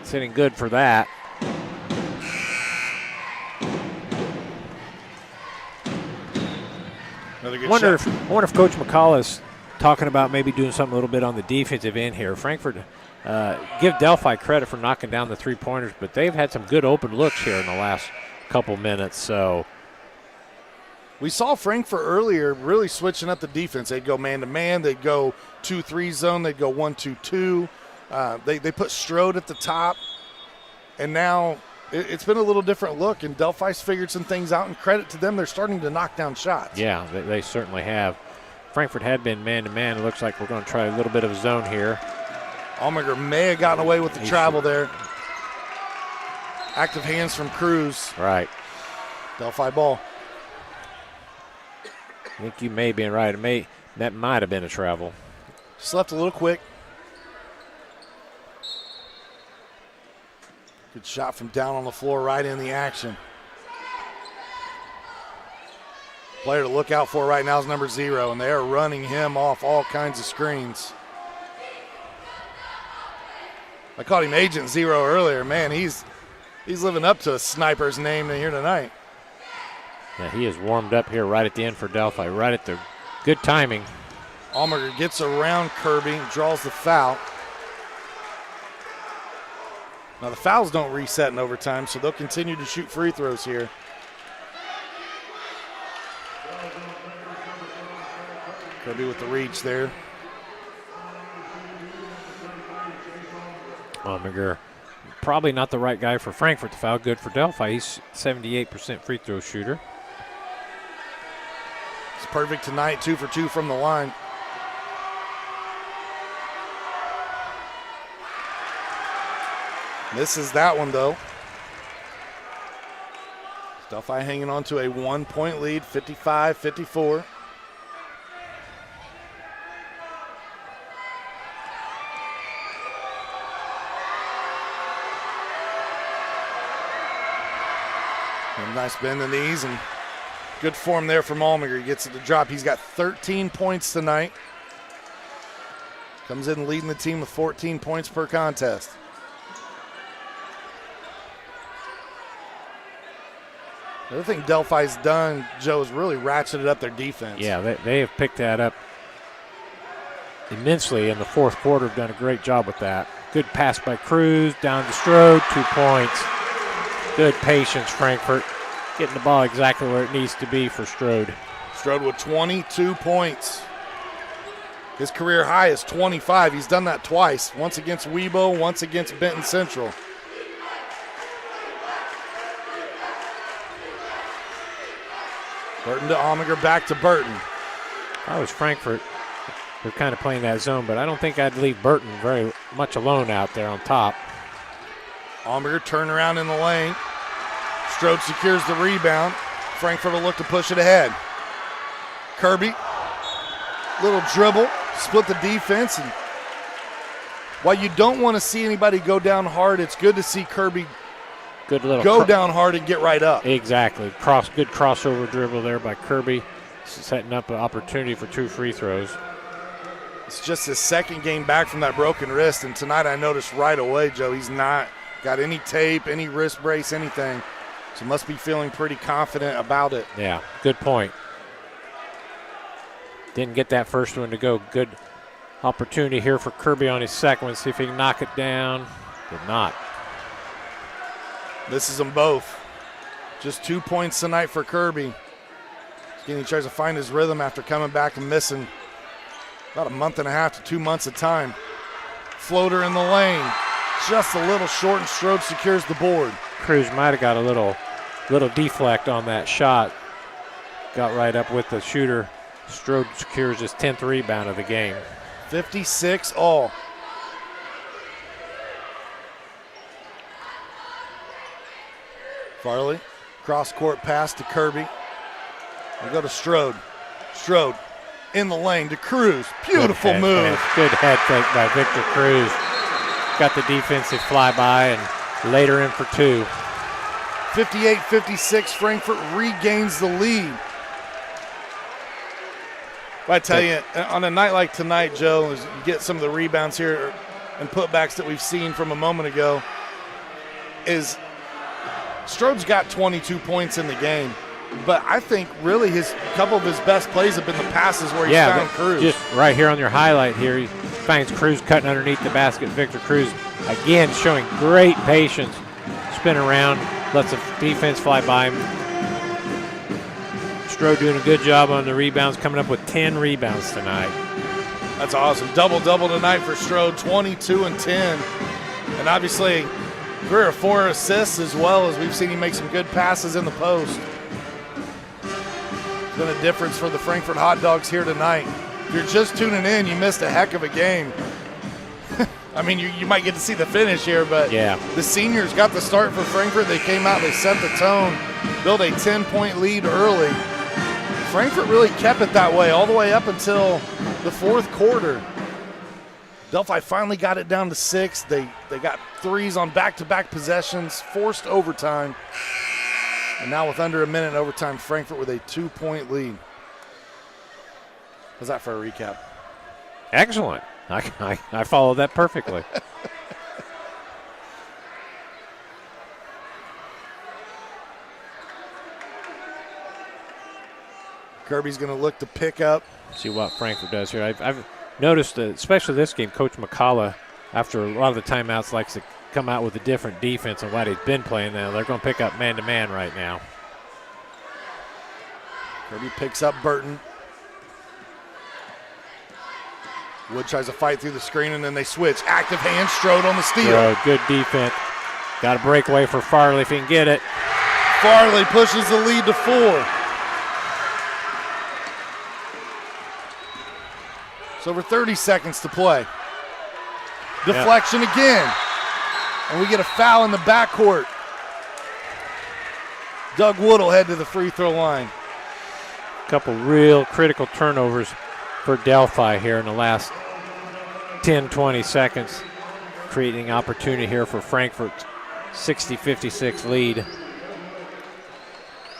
Sitting good for that. Another good I wonder shot. if Coach McCall has talking about maybe doing something a little bit on the defensive end here. Frankfort, give Delphi credit for knocking down the three-pointers, but they've had some good open looks here in the last couple minutes. So we saw Frankfort earlier really switching up the defense. They'd go man-to-man. They'd go 2-3 zone. They'd go 1-2-2. They put Strode at the top, and now it's been a little different look, and Delphi's figured some things out, and credit to them, they're starting to knock down shots. Yeah, they certainly have. Frankfort had been man-to-man. It looks like we're going to try a little bit of a zone here. Allmager may have gotten away with the travel there. Active hands from Cruz. Right. Delphi ball. I think you may be right. That might have been a travel. Just left a little quick. Good shot from down on the floor, right in the action. Player to look out for right now is number 0, and they are running him off all kinds of screens. I called him Agent 0 earlier. Man, he's living up to a sniper's name here tonight. Yeah, he is warmed up here right at the end for Delphi, right at the good timing. Allmager gets around Kirby, draws the foul. Now the fouls don't reset in overtime, so they'll continue to shoot free throws here. Kirby with the reach there. Allmager, probably not the right guy for Frankfort to foul. Good for Delphi. He's 78% free throw shooter. It's perfect tonight, 2 for 2 from the line. Misses that one, though. Delphi hanging on to a 1-point lead, 55-54. And nice bend the knees and good form there from Allmager. He gets it to drop. He's got 13 points tonight. Comes in leading the team with 14 points per contest. The other thing Delphi's done, Joe, is really ratcheted up their defense. Yeah, they have picked that up immensely in the fourth quarter. Have done a great job with that. Good pass by Cruz, down to Strode, 2 points. Good patience, Frankfort. Getting the ball exactly where it needs to be for Strode. Strode with 22 points. His career high is 25. He's done that twice, once against Weibo, once against Benton Central. Burton to Allmager, back to Burton. If I was Frankfort, they're kind of playing that zone, but I don't think I'd leave Burton very much alone out there on top. Allmager turn around in the lane. Strode secures the rebound. Frankfort will look to push it ahead. Kirby, little dribble, split the defense. And while you don't want to see anybody go down hard, it's good to see Kirby go down hard and get right up. Exactly. Good crossover dribble there by Kirby, setting up an opportunity for 2 free throws. It's just his second game back from that broken wrist, and tonight I noticed right away, Joe, he's not got any tape, any wrist brace, anything. So must be feeling pretty confident about it. Yeah, good point. Didn't get that first one to go. Good opportunity here for Kirby on his second one. See if he can knock it down. Did not. Misses them both. Just 2 points tonight for Kirby. Again, he tries to find his rhythm after coming back and missing about a month and a half to 2 months of time. Floater in the lane. Just a little short, and Strode secures the board. Cruz might have got a little deflect on that shot. Got right up with the shooter. Strode secures his 10th rebound of the game. 56 all. Farley, cross-court pass to Kirby. We go to Strode. Strode in the lane to Cruz. Beautiful move. Good head fake by Victor Cruz. Got the defensive flyby and later in for 2. 58-56, Frankfort regains the lead. But I tell you, on a night like tonight, Joe, as you get some of the rebounds here and putbacks that we've seen from a moment ago, is Strode's got 22 points in the game. But I think really his couple of his best plays have been the passes where he's found Cruz. Just right here on your highlight here, he finds Cruz cutting underneath the basket. Victor Cruz, again, showing great patience. Spin around, lets the defense fly by him. Strode doing a good job on the rebounds, coming up with 10 rebounds tonight. That's awesome. Double-double tonight for Strode, 22 and 10. And obviously, 3 or 4 assists as well, as we've seen him make some good passes in the post. It's been a difference for the Frankfort Hot Dogs here tonight. If you're just tuning in, you missed a heck of a game. I mean, you might get to see the finish here, but the seniors got the start for Frankfort. They came out, they set the tone, built a 10-point lead early. Frankfort really kept it that way all the way up until the fourth quarter. Delphi finally got it down to 6. They got threes on back-to-back possessions, forced overtime. And now with under a minute in overtime, Frankfort with a 2-point lead. How's that for a recap? Excellent. I followed that perfectly. Kirby's going to look to pick up. See what Frankfort does here. I've noticed, especially this game, Coach McCullough, after a lot of the timeouts, likes to come out with a different defense than what he's been playing now. They're going to pick up man-to-man right now. Kirby picks up Burton. Wood tries to fight through the screen, and then they switch. Active hand, Strode on the steal. Good defense. Got a breakaway for Farley if he can get it. Farley pushes the lead to 4. So over 30 seconds to play. Deflection again. And we get a foul in the backcourt. Doug Wood will head to the free throw line. Couple real critical turnovers for Delphi here in the last 10-20 seconds, creating opportunity here for Frankfurt's 60-56 lead.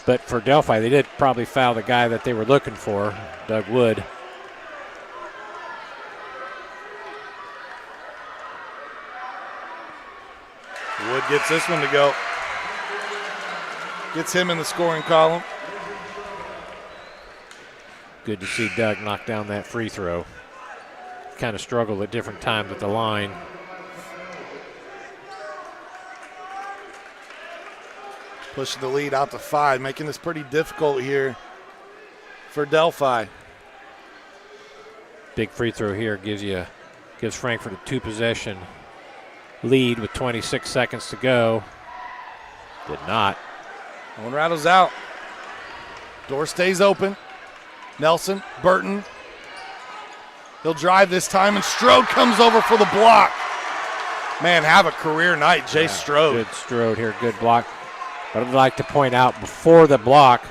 But for Delphi, they did probably foul the guy that they were looking for, Doug Wood. Wood gets this one to go. Gets him in the scoring column. Good to see Doug knock down that free throw. Kind of struggled at different times at the line. Pushing the lead out to 5, making this pretty difficult here for Delphi. Big free throw here gives Frankfort a 2-possession lead with 26 seconds to go. Did not. One rattles out. Door stays open. Nelson, Burton. He'll drive this time, and Strode comes over for the block. Man, have a career night, Jay Strode. Good Strode here, good block. But I'd like to point out, before the block,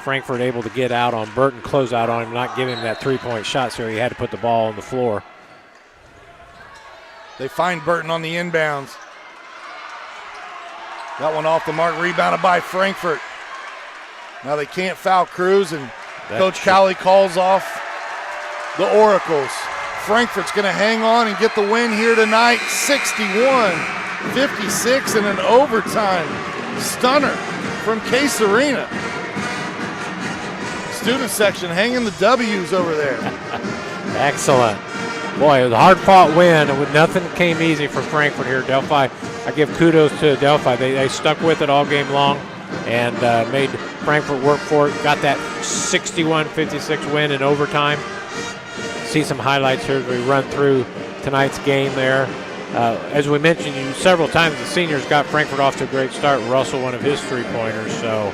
Frankfort able to get out on Burton, close out on him, not give him that 3-point shot, so he had to put the ball on the floor. They find Burton on the inbounds. That one off the mark, rebounded by Frankfort. Now they can't foul Cruz, and Coach Cowley calls off the Oracles. Frankfort's going to hang on and get the win here tonight. 61-56 in an overtime stunner from Case Arena. Student section hanging the W's over there. Excellent. Boy, it was a hard-fought win, and nothing came easy for Frankfort here. Delphi, I give kudos to Delphi. They stuck with it all game long and made Frankfort work for it. Got that 61-56 win in overtime. See some highlights here as we run through tonight's game there. As we mentioned several times, the seniors got Frankfort off to a great start. Russell, one of his three-pointers. So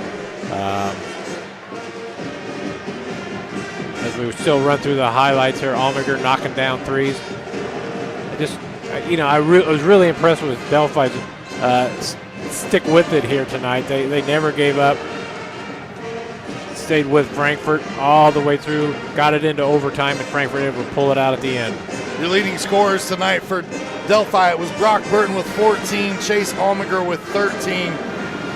as we still run through the highlights here, Almager knocking down threes. I was really impressed with Delphi's stick with it here tonight. They never gave up. Stayed with Frankfort all the way through, got it into overtime, and Frankfort able to pull it out at the end. Your leading scorers tonight for Delphi, it was Brock Burton with 14, Chase Almager with 13,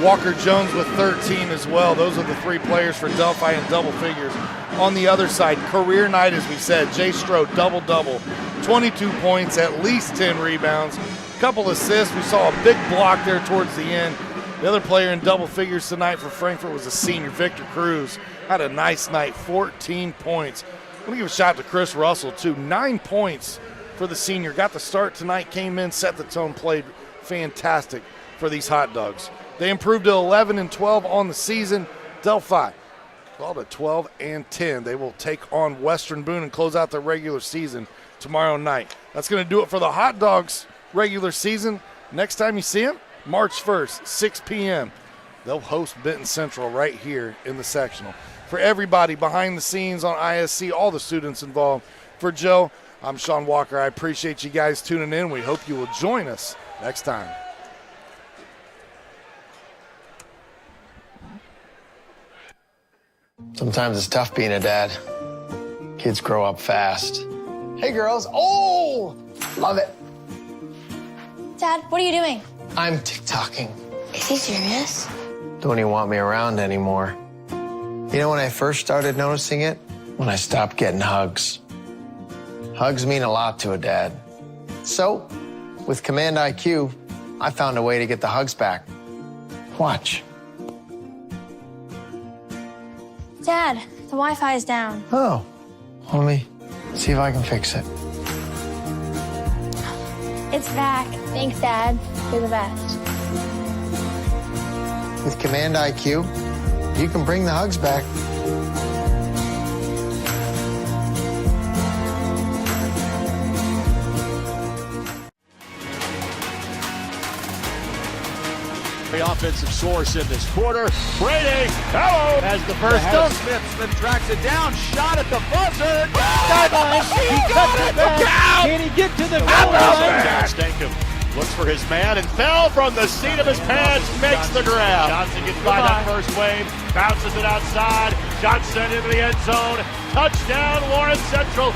Walker Jones with 13 as well. Those are the 3 players for Delphi in double figures. On the other side, career night, as we said, Jay Strode, double-double, 22 points, at least 10 rebounds, couple assists. We saw a big block there towards the end. The other player in double figures tonight for Frankfort was the senior Victor Cruz. Had a nice night, 14 points. I'm going to give a shout to Chris Russell, too. 9 points for the senior. Got the start tonight, came in, set the tone, played fantastic for these Hot Dogs. They improved to 11-12 on the season. Delphi called at 12-10. They will take on Western Boone and close out their regular season tomorrow night. That's going to do it for the Hot Dogs regular season. Next time you see them, March 1st, 6 p.m. They'll host Benton Central right here in the sectional. For everybody behind the scenes on ISC, all the students involved, for Joe, I'm Sean Walker. I appreciate you guys tuning in. We hope you will join us next time. Sometimes it's tough being a dad. Kids grow up fast. Hey, girls. Oh, love it. Dad, what are you doing? I'm TikToking. Is he serious? Don't even want me around anymore. You know when I first started noticing it? When I stopped getting hugs. Hugs mean a lot to a dad. So, with Command IQ, I found a way to get the hugs back. Watch. Dad, the Wi-Fi is down. Oh, let me see if I can fix it. It's back. Thanks, Dad. You're the best. With Command IQ, you can bring the hugs back. The offensive source in this quarter. Brady, hello, has the first dunk. Smith tracks it down. Shot at the buzzer. Sideline. He cuts it back. Can he get to the goal line? Stankham looks for his man and fell from the seat of his pants. Makes the grab. Johnson gets by that first wave. Bounces it outside. Johnson into the end zone. Touchdown, Lawrence Central.